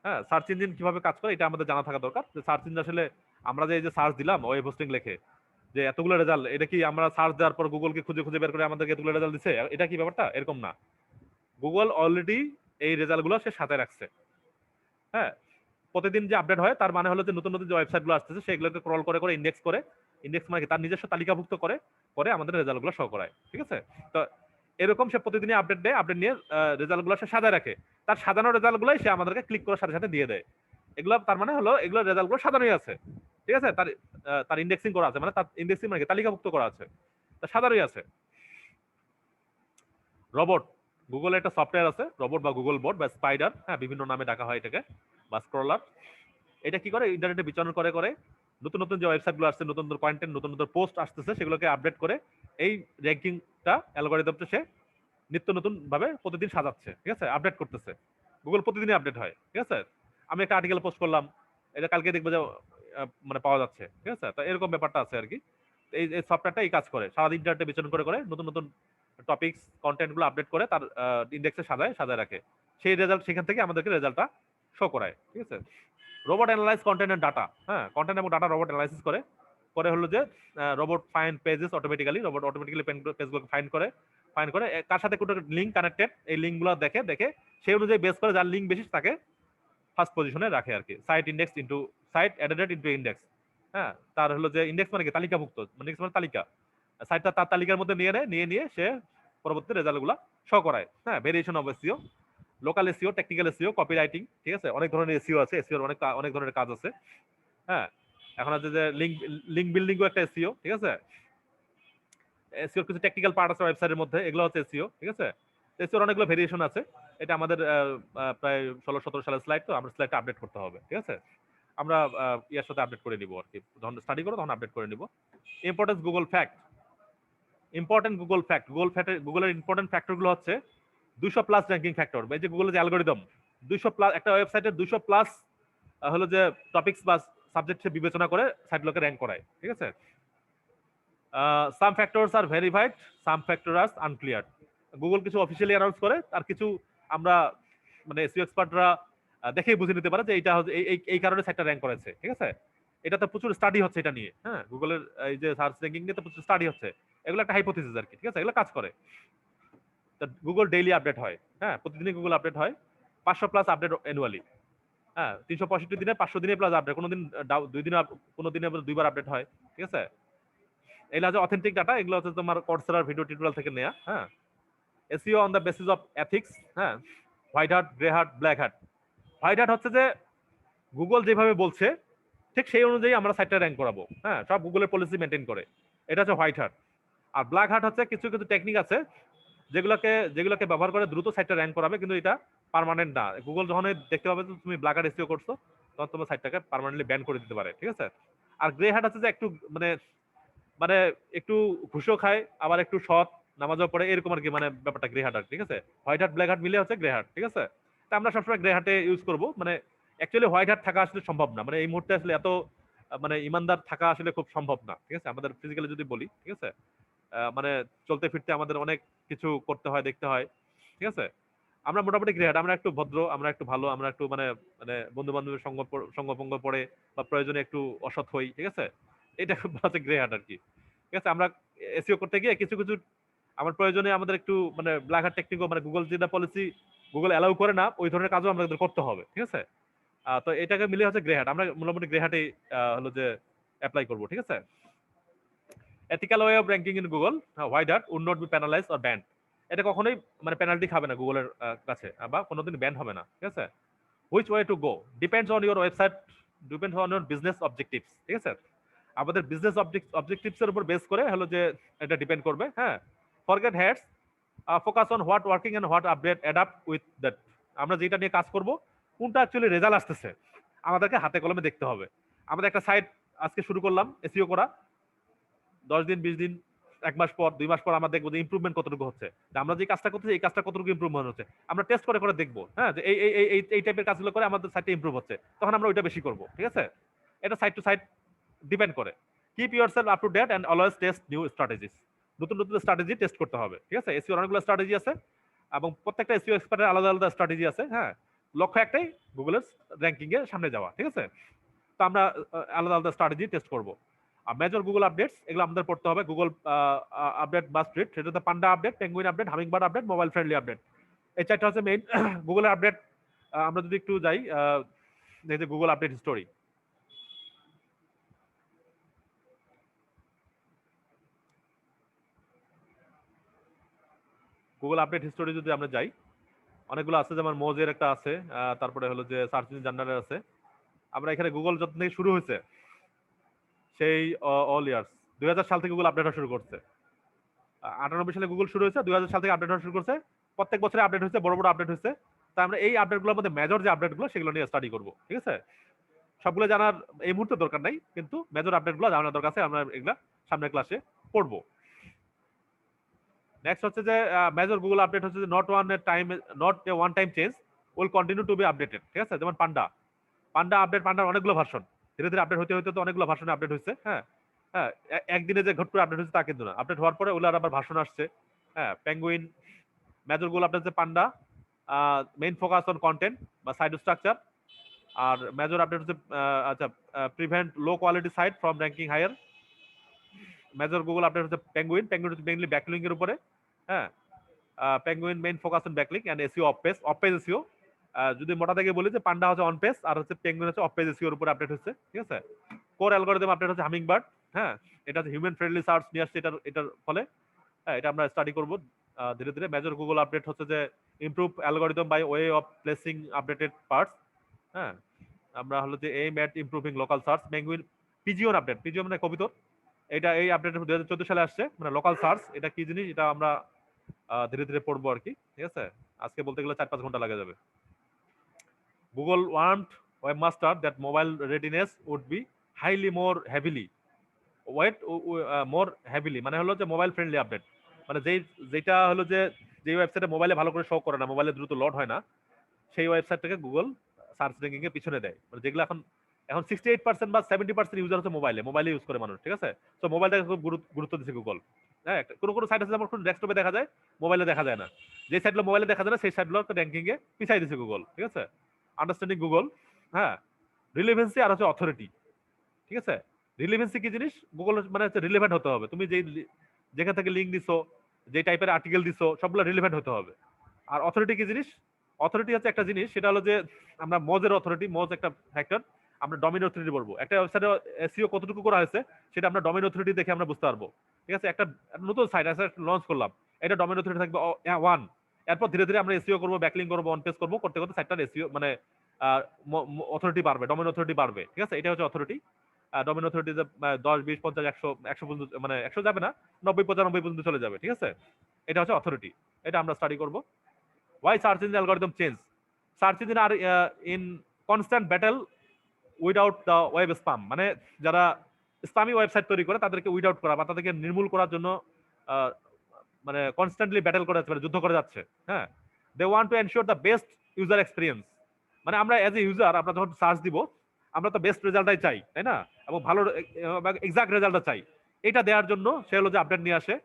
Speaker 3: হ্যাঁ, সার্চ ইঞ্জিন কিভাবে কাজ করে এটা আমাদের জানা থাকা দরকার। যে সার্চ ইঞ্জিন আসলে আমরা যে এই যে সার্চ দিলাম ওয়েব হোস্টিং লেখে, যে এতগুলো রেজাল্ট, এটা কি আমরা সার্চ দেওয়ার পর গুগলকে খুঁজে খুঁজে বের করে আমাদেরকে এতগুলো রেজাল্ট দিচ্ছে, এটা কি ব্যাপারটা? এরকম না, গুগল অলরেডি এই রেজাল্টগুলো সে সাথে রাখছে, হ্যাঁ। প্রতিদিন যে আপডেট হয় তার মানে হলো যে নতুন নতুন যে ওয়েবসাইটগুলো আসতেছে সেগুলোকে ক্রল করে করে ইন্ডেক্স করে, ইন্ডেক্স মানে কি তার নিজস্ব তালিকাভুক্ত করে করে আমাদের রেজাল্টগুলো শো করায়, ঠিক আছে। তো এরকম সে প্রতিদিনই আপডেট দেয়, আপডেট নিয়ে রেজাল্টগুলো সে সাজায় রাখে, তার সাজানো রেজাল্টগুলোই সে আমাদেরকে ক্লিক করার সাথে সাথে দিয়ে দেয়। এগুলো তার মানে হলো এগুলো রেজাল্টগুলো সাজানোই আছে, ঠিক আছে। তার ইন্ডেক্সিং করা আছে, মানে তার ইন্ডেক্সিং মানে কি তালিকাভুক্ত করা আছে, তার সাজানোই আছে। রোবট, গুগলের একটা সফটওয়্যার আছে রোবট বা গুগল বোট বা স্পাইডার, হ্যাঁ, বিভিন্ন নামে ডাকা হয় এটাকে, বা স্ক্রলার। এটা কি করে? ইন্টারনেটে বিচরণ করে করে নতুন নতুন যে ওয়েবসাইটগুলো আসছে, নতুন নতুন কন্টেন্ট, নতুন নতুন পোস্ট আসতেছে, সেগুলোকে আপডেট করে এই র্যাঙ্কিংটা অ্যালগরিদমটা সে নিত্য নতুন ভাবে প্রতিদিন সাজাচ্ছে, ঠিক আছে, আপডেট করতেছে। গুগল প্রতিদিনই আপডেট হয়, ঠিক আছে। আমি একটা আর্টিকেল পোস্ট করলাম, এটা কালকে দেখবো যে মানে পাওয়া যাচ্ছে, ঠিক আছে। তো এরকম ব্যাপারটা আছে আর কি। এই সফটওয়্যারটা এই কাজ করে, সারাদিন ইন্টারনেটে বিচরণ করে করে নতুন নতুন টপিকস কন্টেন্টগুলো আপডেট করে তার ইন্ডেক্সে সাজায় রাখে, সেই রেজাল্ট সেখান থেকে আমাদেরকে রেজাল্টটা শো করায়, ঠিক আছে। Robot analyse content and data, হ্যাঁ, কন্টেন্ট এবং ডাটা রোবট অ্যানালাইসিস করে করে হলো যে robot find pages automatically, robot automatically পেজগুলোকে ফাইন্ড করে কার সাথে কোন লিঙ্ক কানেক্টেড, এই লিঙ্কগুলো দেখে দেখে সেই অনুযায়ী বেস করে যার লিঙ্ক বেশি তাকে ফার্স্ট পজিশনে রাখে আর কি। Site index into site added into index, হ্যাঁ, তার হলো যে ইন্ডেক্স মানে কি তালিকাভুক্ত, মানে তালিকা, সাইটটা তার তালিকার মধ্যে নিয়ে সে পরবর্তী রেজাল্টগুলো শো করায়, হ্যাঁ। Variation of SEO, local SEO, technical SEO, copywriting, ঠিক আছে, অনেক ধরনের এসইও আছে, এসইওর অনেক ধরনের কাজ আছে, হ্যাঁ। এখন আছে যে লিঙ্ক বিল্ডিংও একটা এসইও, ঠিক আছে। এসইওর কিছু টেকনিক্যাল পার্ট আছে ওয়েবসাইটের মধ্যে, এগুলো হচ্ছে এসইও, ঠিক আছে। এসইওর অনেকগুলো ভেরিয়েশন আছে, এটা আমাদের প্রায় 16-17 সালের স্লাইড, তো আমরা স্লাইডটা আপডেট করতে হবে, ঠিক আছে। আমরা ইয়ার সাথে আপডেট করে নিব আর কি, যখন স্টাডি করব তখন আপডেট করে নিব। ইম্পর্টেন্স গুগল ফ্যাক্ট, গুগলের ইম্পর্টেন্ট ফ্যাক্টরগুলো হচ্ছে 200 প্লাস র্যাঙ্কিং ফ্যাক্টর। এই যে গুগলের যে অ্যালগরিদম, 200 প্লাস, একটা ওয়েবসাইটের 200 প্লাস হলো যে টপিকস বা সাবজেক্ট বিবেচনা করে সাইটগুলোকে র্যাঙ্ক করায়, ঠিক আছে। সাম ফ্যাক্টরস আর ভেরিফাইড, সাম ফ্যাক্টর আর আনক্লিয়ার। গুগল কিছু অফিসিয়ালি অ্যানাউন্স করে, আর কিছু আমরা মানে এসইও এক্সপার্টরা দেখেই বুঝে নিতে পারে যে এইটা এই কারণে সাইটটা র্যাঙ্ক করেছে, ঠিক আছে। এটা তো প্রচুর স্টাডি হচ্ছে এটা নিয়ে, হ্যাঁ, গুগলের এই যে সার্চ র্যাঙ্কিং নিয়ে তো প্রচুর স্টাডি হচ্ছে, এগুলো একটা হাইপোথিসিস আর কি, ঠিক আছে, এগুলো কাজ করে। গুগল ডেইলি আপডেট হয়, হ্যাঁ, প্রতিদিনই গুগল আপডেট হয়, 500 প্লাস আপডেট অ্যানুয়ালি, হ্যাঁ, 365 দিনে 500 দিনে প্লাস আপডেট, কোনোদিন 2 দিনে, কোনো দিনে 2বার আপডেট হয়, ঠিক আছে। এগুলো হচ্ছে অথেন্টিক ডাটা, এগুলো হচ্ছে তোমার কোর্সেরার ভিডিও টিউটোরিয়াল থেকে নেওয়া, হ্যাঁ। SEO on the basis of ethics, হ্যাঁ, white hat, grey hat, black hat. White hat হচ্ছে যে গুগল যেভাবে বলছে ঠিক সেই অনুযায়ী আমরা সাইটটা র্যাঙ্ক করাবো, হ্যাঁ, সব গুগলের পলিসি মেনটেন করে, এটা হচ্ছে হোয়াইট হার্ট। আর ব্ল্যাক হার্ট হচ্ছে কিছু কিছু টেকনিক আছে যেগুলোকে ব্যবহার করে দ্রুত সাইটটা র্যাঙ্ক করাবে, কিন্তু এটা পার্মানেন্ট না। গুগল যখন দেখতে পাবে তুমি ব্ল্যাক হার্ট এসইও করছো, তখন তোমার সাইটটাকে পার্মানেন্টলি ব্যান করে দিতে পারে, ঠিক আছে। আর গ্রে হার্ট হচ্ছে যে একটু মানে মানে একটু ঘুষও খায়, আবার একটু সৎ, নামাজও পড়ে, এরকম আর কি, মানে ব্যাপারটা গ্রে হার্ট, ঠিক আছে। হোয়াইট হার্ট ব্ল্যাক হার্ট মিলে হচ্ছে গ্রে হার্ট, ঠিক আছে। তা আমরা সবসময় গ্রে হার্টে ইউজ করবো, মানে অ্যাকচুয়ালি হোয়াইট হার্ট থাকা আসলে সম্ভব না, মানে এই মুহূর্তে আসলে এত মানে ইমানদার থাকা আসলে খুব সম্ভব না, ঠিক আছে, আমাদের ফিজিক্যালি যদি বলি, ঠিক আছে। মানে চলতে ফিরতে আমাদের অনেক কিছু করতে হয়, দেখতে হয়, ঠিক আছে। আমরা মোটামুটি গ্রেহাট, আমরা একটু ভদ্র, আমরা একটু ভালো, আমরা একটু মানে মানে বন্ধু বান্ধবের সঙ্গভঙ্গ পড়ে বা প্রয়োজনে একটু অসৎ হই, ঠিক আছে? এটা খুব হচ্ছে গ্রেহাট আর কি। ঠিক আছে? আমরা এসইও করতে গিয়ে কিছু কিছু আমার প্রয়োজনে আমাদের একটু মানে ব্ল্যাক হ্যাট টেকনিকও মানে গুগল যেটা পলিসি গুগল অ্যালাউ করে না ওই ধরনের কাজও আমাদের করতে হবে, ঠিক আছে? তো এটাকে মিলে হচ্ছে গ্রেহাট, আমরা মোটামুটি গ্রেহাটে হলো যে অ্যাপ্লাই করবো, ঠিক আছে? Ethical way of ranking in Google, why that would not be penalise or banned. এটা কখনোই মানে পেনাল্টি খাবে না গুগলের কাছে বা কোনোদিন ব্যান হবে না, ঠিক আছে? Which way to go depends on your website, depends on your business objectives, ঠিক আছে? আমাদের বিজনেস অবজেক্টিভস এর উপর বেস করে হলো যে এটা ডিপেন্ড করবে, হ্যাঁ। Forget heads, focus on what working and what update adapt with that. আমরা যেটা নিয়ে কাজ করব কোনটা অ্যাকচুয়ালি রেজাল্ট আসতেছে আমাদেরকে হাতে কলমে দেখতে হবে। আমাদের একটা সাইট আজকে শুরু করলাম এসইও করা, 10 দিন 20 দিন 1 মাস পর 2 মাস পর আমরা দেখবো যে ইমপ্রুভমেন্ট কতটুকু হচ্ছে, যে আমরা যে কাজটা করতেছি এই কাজটা কতটুকু ইমপ্রুভমেন্ট হচ্ছে। আমরা টেস্ট করে করে দেখবো, হ্যাঁ, যে এই টাইপের কাজগুলো করে আমাদের সাইটে ইমপ্রুভ হচ্ছে, তখন আমরা ওইটা বেশি করব, ঠিক আছে? এটা সাইট টু সাইট ডিপেন্ড করে। Keep yourself up to date and always test new strategies. নতুন নতুন স্ট্র্যাটেজি টেস্ট করতে হবে, ঠিক আছে? এসইও অনেকগুলো স্ট্র্যাটেজি আছে এবং প্রত্যেকটা এসইও এক্সপার্টের আলাদা আলাদা স্ট্র্যাটেজি আছে, হ্যাঁ। লক্ষ্য একটাই, গুগলের র্যাঙ্কিং এ সামনে যাওয়া, ঠিক আছে? তো আমরা আলাদা আলাদা স্ট্র্যাটেজি টেস্ট করব। আর মেজর গুগল আপডেটস এগুলো আমাদের পড়তে হবে। গুগল আপডেট মাস্ট রিড, সেটাতে Panda update, Penguin update, Hummingbird update, mobile friendly update, এই চারটা হচ্ছে মেইন গুগলের আপডেট। আমরা যদি একটু যাই এই যে Google update history, Google update history যদি আমরা যাই, অনেকগুলো আছে, যেমন মোজের একটা আছে, তারপরে হলো যে সার্চ ইঞ্জিন জার্নালের আছে। আমরা এখানে গুগল যত থেকে শুরু হয়েছে সেই অল ইয়ার্স 2000 সাল থেকে গুগল আপডেট হওয়া শুরু করছে। 98 সালে গুগল শুরু হয়েছে, 2000 সাল থেকে আপডেট হওয়া শুরু করছে, প্রত্যেক বছরে আপডেট হয়েছে, বড় বড় আপডেট হয়েছে। তা আমরা এই আপডেটগুলোর মধ্যে মেজর যে আপডেটগুলো সেগুলো নিয়ে স্টাডি করব, ঠিক আছে? সবগুলো জানার এই মুহূর্তে দরকার নাই, কিন্তু মেজর আপডেটগুলো জানার দরকার আছে, আমরা এগুলা সামনের ক্লাসে পড়বো। নেক্সট হচ্ছে যে মেজর গুগল আপডেট হচ্ছে যে not one time change, will continue to B updated, ঠিক আছে? যেমন পান্ডা আপডেট, পান্ডার অনেকগুলো ভার্সন, ধীরে ধীরে আপডেট হতে হতে তো অনেকগুলো ভার্সনে আপডেট হয়েছে, হ্যাঁ। হ্যাঁ, একদিনে যে ঘট করে আপডেট হচ্ছে তা কিন্তু না, আপডেট হওয়ার পরে ওগুলার আবার ভার্সন আসছে, হ্যাঁ। পেঙ্গুইন, মেজর গুগল আপডেট হচ্ছে Panda, main focus on content বা সাইট স্ট্রাকচার। আর মেজর আপডেট হচ্ছে আচ্ছা, prevent low quality site from ranking higher. Major Google update হচ্ছে পেঙ্গুইন হচ্ছে মেইনলি ব্যাকলিং এর উপরে, হ্যাঁ। Penguin main focus on backlink and SEO off page SEO. যদি মোটা থেকে বলি যে পান্ডা হচ্ছে অন পেজ আর হচ্ছে পেঙ্গুইন হচ্ছে অফ পেজ এসইও এর উপরে আপডেট হচ্ছে, ঠিক আছে? কোর অ্যালগরিদম আপডেট হচ্ছে হামিংবার্ড, হ্যাঁ। এটা হচ্ছে হিউম্যান ফ্রেন্ডলি সার্চ নিয়ে আসছে এটার ফলে, হ্যাঁ। এটা আমরা স্টাডি করব ধীরে ধীরে। মেজর গুগল আপডেট হচ্ছে যে improve algorithm by way of placing updated parts, হ্যাঁ। আমরা হলো যে aim at improving local search. Penguin pigeon update, pigeon মানে কবিতর, এটা এই আপডেট 2014 সালে আসছে, মানে লোকাল সার্চ এটা কি জিনিস এটা আমরা ধীরে ধীরে পড়বো আর কি, ঠিক আছে? আজকে বলতে গেলে 4-5 ঘন্টা লাগে যাবে। Google want webmaster that mobile readiness would be highly more heavily মানে হলো যে মোবাইল ফ্রেন্ডলি আপডেট, মানে যেটা হলো যে ওয়েবসাইটে মোবাইলে ভালো করে শো করে না, মোবাইলে দ্রুত লোড হয় না, সেই ওয়েবসাইটটাকে গুগল সার্চ র্যাঙ্কিং এর পিছনে দেয়। মানে যেগুলো এখন 68% বা 70% ইউজার হচ্ছে মোবাইলে ইউজ করে মানুষ, ঠিক আছে? তো মোবাইলটাকে খুব গুরুত্ব দিচ্ছে গুগল, হ্যাঁ। কোনো সাইট আছে যেমন ডেস্কটপে দেখা যায়, মোবাইলে দেখা যায় না, যে সাইটগুলো মোবাইলে দেখা যায় না সেই সাইটগুলো র্যাঙ্কিং এ পিছাই দিচ্ছে গুগল, ঠিক আছে? আন্ডারস্ট্যান্ডিং গুগল, হ্যাঁ। রিলেভেন্সি আর হচ্ছে অথরিটি, ঠিক আছে? রিলেভেন্সি কি জিনিস? গুগল মানে হচ্ছে রিলেভেন্ট হতে হবে, তুমি যেখান থেকে লিঙ্ক দিছো, যে টাইপের আর্টিকেল দিছো সবগুলো রিলেভেন্ট হতে হবে। আর অথরিটি কি জিনিস? অথরিটি হচ্ছে একটা জিনিস, সেটা হলো যে আমরা মোজের অথরিটি, মোজ একটা ফ্যাক্টর, আমরা ডোমেইন অথরিটি বলবো। একটা ওয়েবসাইটে এসইও কতটুকু করা হয়েছে সেটা আমরা ডোমেইন অথরিটি দেখে আমরা বুঝতে পারবো, ঠিক আছে? একটা নতুন সাইট আছে লঞ্চ করলাম, এটা ডোমেইন অথরিটি থাকবে 1, এরপর ধীরে ধীরে আমরা এসইও করবো, ব্যাকলিং করবো, অন পেজ করবো, করতে করতে সাইটটার এসইও মানে অথরিটি বাড়বে, ডোমেইন অথরিটি বাড়বে, ঠিক আছে? এটা হচ্ছে অথরিটি। ডোমেইন অথরিটি 10, 20, 50, 100 পর্যন্ত, মানে 100 যাবে না, 90-95 পর্যন্ত চলে যাবে, ঠিক আছে? এটা হচ্ছে অথরিটি, এটা আমরা স্টাডি করব। Why search engine algorithm change? Search engine are in constant battle without the web spam, মানে যারা স্পামি ওয়েবসাইট তৈরি করে তাদেরকে উইড আউট করা বা তাদেরকে নির্মূল করার জন্য মানে কনস্ট্যান্টলি ব্যাটেল করে যাচ্ছে, যুদ্ধ করে যাচ্ছে, হ্যাঁ। They want to ensure the best user experience, মানে আমরা এজ এ ইউজার আমরা যখন সার্চ দিব আমরা তো বেস্ট রেজাল্টটাই চাই, তাই না? এবং ভালো এক্সাক্ট রেজাল্টটা চাই, এটা দেওয়ার জন্য সে হলো যে আপডেট নিয়ে আসে।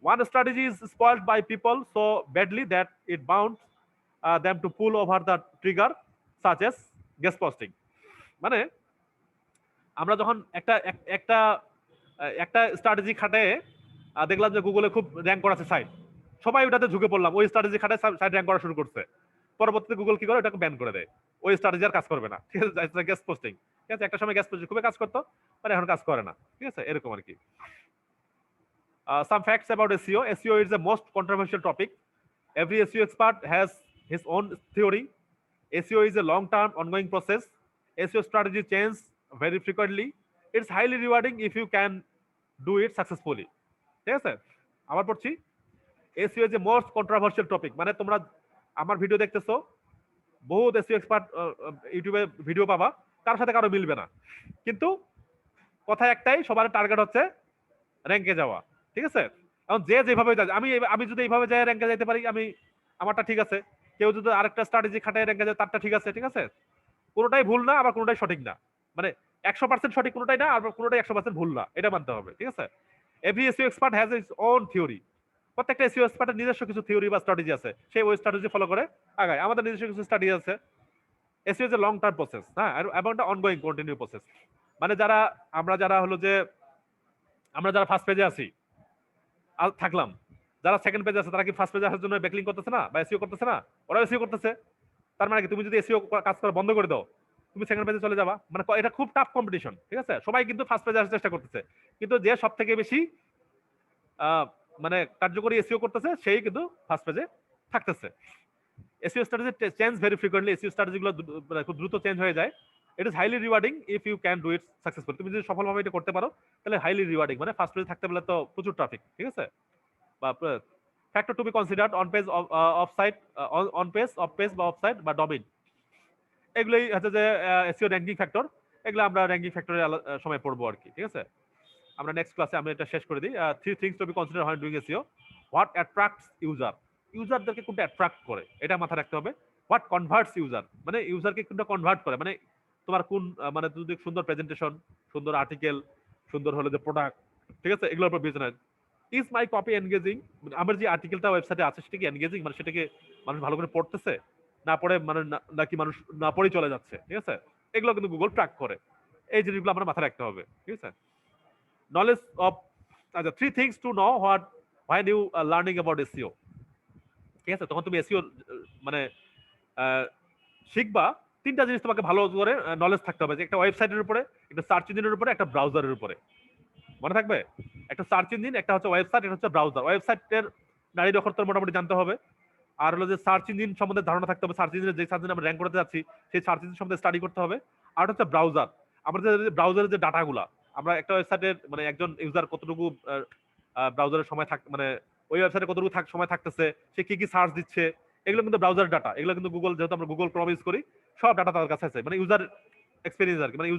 Speaker 3: One strategy is spoiled by people so badly that it bounds them to pull over the trigger such as guest posting. মানে আমরা যখন একটা একটা স্ট্র্যাটেজি খাটে দেখলাম যে গুগলে খুব র্যাঙ্ক করা আছে সাইট, সবাই ওটাতে ঝুঁকে পড়লাম, ওই স্ট্র্যাটেজি খাটে সাইট র্যাঙ্ক করা শুরু করছে। পরবর্তীতে গুগল কি করে, ওটাকে ব্যান করে দেয়, ওই স্ট্র্যাটেজি আর কাজ করবে না। ঠিক আছে, গেস্ট পোস্টিং, ঠিক আছে, একটা সময় গেস্ট পোস্টিং খুবই কাজ করতো, মানে এখন কাজ করে না। ঠিক আছে, এরকম আর কি। Some facts about SEO. SEO is the most controversial topic. Every SEO expert has his own theory. SEO is a long-term ongoing process. SEO strategy changes very frequently. It's highly rewarding if you can do it successfully. ঠিক আছে, আবার পড়ছি, SEO is the most controversial topic. মানে তোমরা আমার video দেখতেছো, বহুত SEO expert ইউটিউবে ভিডিও পাবা, কার সাথে কারো মিলবে না, কিন্তু কথা একটাই, সবার টার্গেট হচ্ছে র্যাঙ্কে যাওয়া। ঠিক আছে, এখন যে যেভাবে যায়, আমি যদি এইভাবে যাই র্যাঙ্কে যাইতে পারি, আমি আমারটা ঠিক আছে, কেউ যদি আরেকটা স্ট্র্যাটেজি খাটায় র্যাঙ্কে যায় তারটা ঠিক আছে। ঠিক আছে, কোনোটাই ভুল না, আবার কোনোটাই সঠিক না, মানে 100% সঠিক কোনোটাই না, আবার কোনোটাই 100% ভুল না, এটা মানতে হবে। ঠিক আছে, every SEO expert has its own theory. প্রত্যেকটা এসইও এক্সপার্টের নিজস্ব কিছু থিওরি বা স্ট্র্যাটেজি আছে, সেই ওই স্ট্র্যাটেজি ফলো করে আগায়। আমাদের নিজস্ব কিছু স্ট্র্যাটেজি আছে। SEO is a long term process, হ্যাঁ, এবং একটা অনগোয়িং কন্টিনিউ প্রসেস। মানে যারা হলো যে আমরা যারা ফার্স্ট পেজে আছি থাকলাম, যারা সেকেন্ড পেজে আছে তারা কি ফার্স্ট পেজে আসার জন্য ব্যাকলিং করতেছে না বা এসইও করতেছে না? ওরা এসইও করতেছে। তার মানে কি তুমি যদি এসইও কাজ করা বন্ধ করে দাও, তুমি সেকেন্ড পেজে চলে যাবা, মানে এটা খুব টাফ কম্পিটিশন। ঠিক আছে, সবাই কিন্তু ফার্স্ট পেজে আসার চেষ্টা করতেছে, কিন্তু যে সব থেকে বেশি মানে কার্যকরী এসইও করতেছে সেই কিন্তু ফার্স্ট পেজে থাকতেছে। SEO strategy change very frequently, SEO স্ট্র্যাটেজিগুলো খুব দ্রুত চেঞ্জ হয়ে যায়। It is highly rewarding if you can do it successful. তুমি যদি সফলভাবে এটা করতে পারো তাহলে হাইলি রিওয়ার্ডিং, মানে ফার্স্ট পেজে থাকতে পারলে তো প্রচুর ট্রাফিক। ঠিক আছে, বা factor to be considered on page, off site, on page, off page বা অফ সাইট বা ডোমেইন, এগুলোই হচ্ছে যে এসইও র্যাঙ্কিং ফ্যাক্টর। এগুলো আমরা র্যাঙ্কিং ফ্যাক্টরের সময় পড়বো আর কি। ঠিক আছে, আমরা নেক্সট ক্লাসে আমি এটা শেষ করে দিই। 3 things to be consider when doing SEO. What attracts user, ইউজারদেরকে কোনটা অ্যাট্রাক্ট করে এটা মাথায় রাখতে হবে। হোয়াট কনভার্টস ইউজার, মানে ইউজারকে কোনটা কনভার্ট করে, মানে তোমার কোন মানে যদি সুন্দর প্রেজেন্টেশন, সুন্দর আর্টিকেল, সুন্দর হলো যে প্রোডাক্ট, ঠিক আছে, এগুলোর উপর business. Is my copy engaging, আমার যে আর্টিকেলটা ওয়েবসাইটে আছে সেটা কি এনগেজিং, মানে সেটাকে মানুষ ভালো করে পড়তেছে, না পড়ে মানে নাকি মানুষ না পড়েই চলে যাচ্ছে। ঠিক আছে, এগুলো কিন্তু গুগল ট্র্যাক করে। এই জিনিসগুলো আমরা মাথায় রাখতে হবে। ঠিক আছে, নলেজ অফ, আচ্ছা, 3 things to know what when you learning about SEO. ঠিক আছে, তখন তুমি এসইও মানে শিখবা, 3টা জিনিস তোমাকে ভালো করে নলেজ থাকতে হবে, যে একটা ওয়েবসাইটের উপরে, একটা সার্চ ইঞ্জিনের উপরে, একটা ব্রাউজারের উপরে। মনে থাকবে, একটা সার্চ ইঞ্জিন, একটা হচ্ছে ওয়েবসাইট, এটা হচ্ছে ব্রাউজার। ওয়েবসাইটের নারী অক্ষর মোটামুটি জানতে হবে, আর হলো যে সার্চ ইঞ্জিন সম্বন্ধে ধারণা থাকতে হবে, সার্চ ইঞ্জিনের যে সার্চ ইঞ্জিন আমরা র্যাঙ্ক করতে যাচ্ছি সেই সার্চ ইঞ্জিন সম্বন্ধে স্টাডি করতে হবে। আর হচ্ছে ব্রাউজার, আমাদের ব্রাউজারের যে ডাটাগুলা, আমরা একটা ওয়েবসাইটের মানে একজন ইউজার কতটুকু ব্রাউজারের সময় মানে ওই ওয়েবসাইটে কতটুকু সময় থাকতেছে, সে কি কি সার্চ দিচ্ছে, এগুলো কিন্তু ব্রাউজার ডাটা। এগুলো কিন্তু গুগল, যেহেতু আমরা গুগল ক্রোম ইউজ করি, সব ডাটা তাদের কাছে আছে, মানে ইউজার এক্সপেরিয়েন্স আর কি, মানে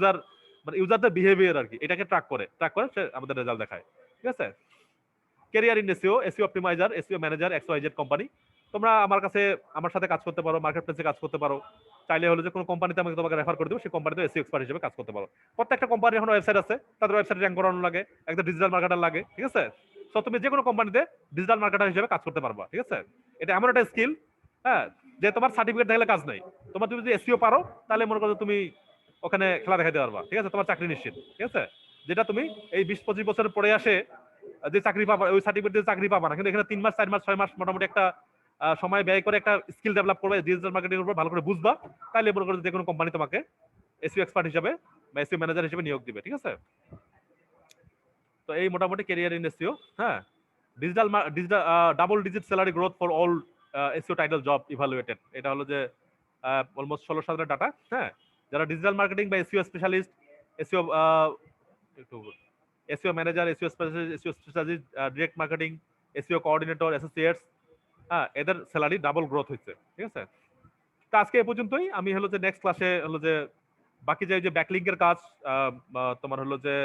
Speaker 3: ইউজারদের বিহেভিয়ার আর কি, এটাকে ট্র্যাক করে সে আমাদের রেজাল্ট দেখায়। ঠিক আছে, career in SEO, SEO optimiser, SEO manager, XYZ company. তোমরা আমার সাথে কাজ করতে পারো, মার্কেট প্লেসে কাজ করতে পারো, চাইলে হলো যে কোনো কোম্পানিতে আমাকে তোমাকে রেফার করে দেবো, সেই কোম্পানিতে এসইও এক্সপার্ট হিসেবে কাজ করতে পারো। প্রত্যেকটা কোম্পানির এখন ওয়েবসাইট আছে, তাদের ওয়েবসাইট র্যাঙ্ক করানো লাগে, একটা ডিজিটাল মার্কেটার লাগে। ঠিক আছে, সো তুমি যে কোনো কোম্পানিতে ডিজিটাল মার্কেটার হিসেবে কাজ করতে পারবা। ঠিক আছে, এটা এমন একটা স্কিল, হ্যাঁ, যে তোমার সার্টিফিকেট থাকলে কাজ নাই, তোমার তুমি যদি এসইও পারো তাহলে মনে করো তুমি ওখানে খেলা দেখাতে পারবা। ঠিক আছে, তোমার চাকরি নিশ্চিত। ঠিক আছে, যেটা তুমি এই 20-25 বছর পরে আসে যে চাকরি পাবা, ওই সার্টিফিকেট দিয়ে চাকরি পাবা না, কিন্তু এখানে 3 মাস 4 মাস 6 মাস মোটামুটি একটা সময় ব্যয় করে একটা স্কিল ডেভেলপ করবে, ডিজিটাল মার্কেটিং এর উপর ভালো করে বুঝবা, তাহলে মনে করো যে কোনো কোম্পানি তোমাকে এসইও এক্সপার্ট হিসেবে বা এসইও ম্যানেজার হিসেবে নিয়োগ দিবে। ঠিক আছে, তো এই মোটামুটি ক্যারিয়ার ইন এসইও। হ্যাঁ, digital double digit salary growth for all SEO title job evaluated, এটা হলো যে অলমোস্ট 16,000 ডাটা। হ্যাঁ, যারা ডিজিটাল মার্কেটিং বা SEO specialist, SEO SEO manager, SEO specialist, SEO specialist, direct marketing, SEO coordinator, associates, হ্যাঁ, এদের salary double growth হয়েছে। ঠিক আছে, তো আজকে এ পর্যন্তই। আমি হলো যে নেক্সট ক্লাসে হলো যে বাকি যে ব্যাকলিঙ্কের কাজ, তোমার হলো যে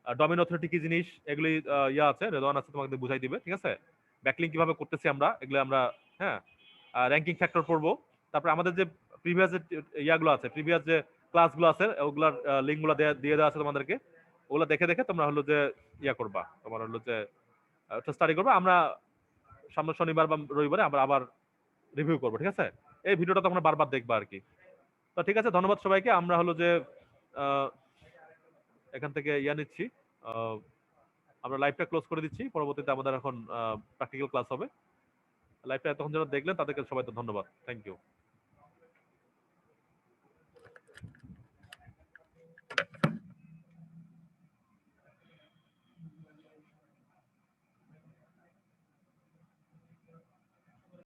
Speaker 3: ডোমেইন অথরিটি কি জিনিস, এগুলি ইয়া আছে, রেদওয়ান আছে, তোমাকে বুঝাই দিবে। ঠিক আছে, ব্যাকলিঙ্ক কিভাবে করতেছি আমরা, এগুলো আমরা, হ্যাঁ, র্যাঙ্কিং ফ্যাক্টর পড়বো। তারপর আমাদের যে প্রিভিয়াস যে ইয়াগুলো আছে, প্রিভিয়াস যে ক্লাসগুলো আছে, ওগুলার লিঙ্কগুলো দিয়ে দেওয়া আছে তোমাদেরকে, ওগুলো দেখে দেখে তোমরা হলো যে ইয়া করবা, তোমার হলো যে স্টাডি করবা। আমরা সামনে শনিবার বা রবিবারে আমরা আবার রিভিউ করবো, ঠিক আছে? এই ভিডিওটা তোমরা বারবার দেখবা আর কি। তো ঠিক আছে, ধন্যবাদ সবাইকে। আমরা হলো যে আহ, এখান থেকে নিচ্ছি, আহ, আমরা লাইভটা ক্লোজ করে দিচ্ছি। পরবর্তীতে আমাদের এখন প্র্যাকটিক্যাল ক্লাস হবে। লাইভটা এতক্ষণ যারা দেখলেন তাদেরকে সবাইকে ধন্যবাদ, থ্যাংক ইউ।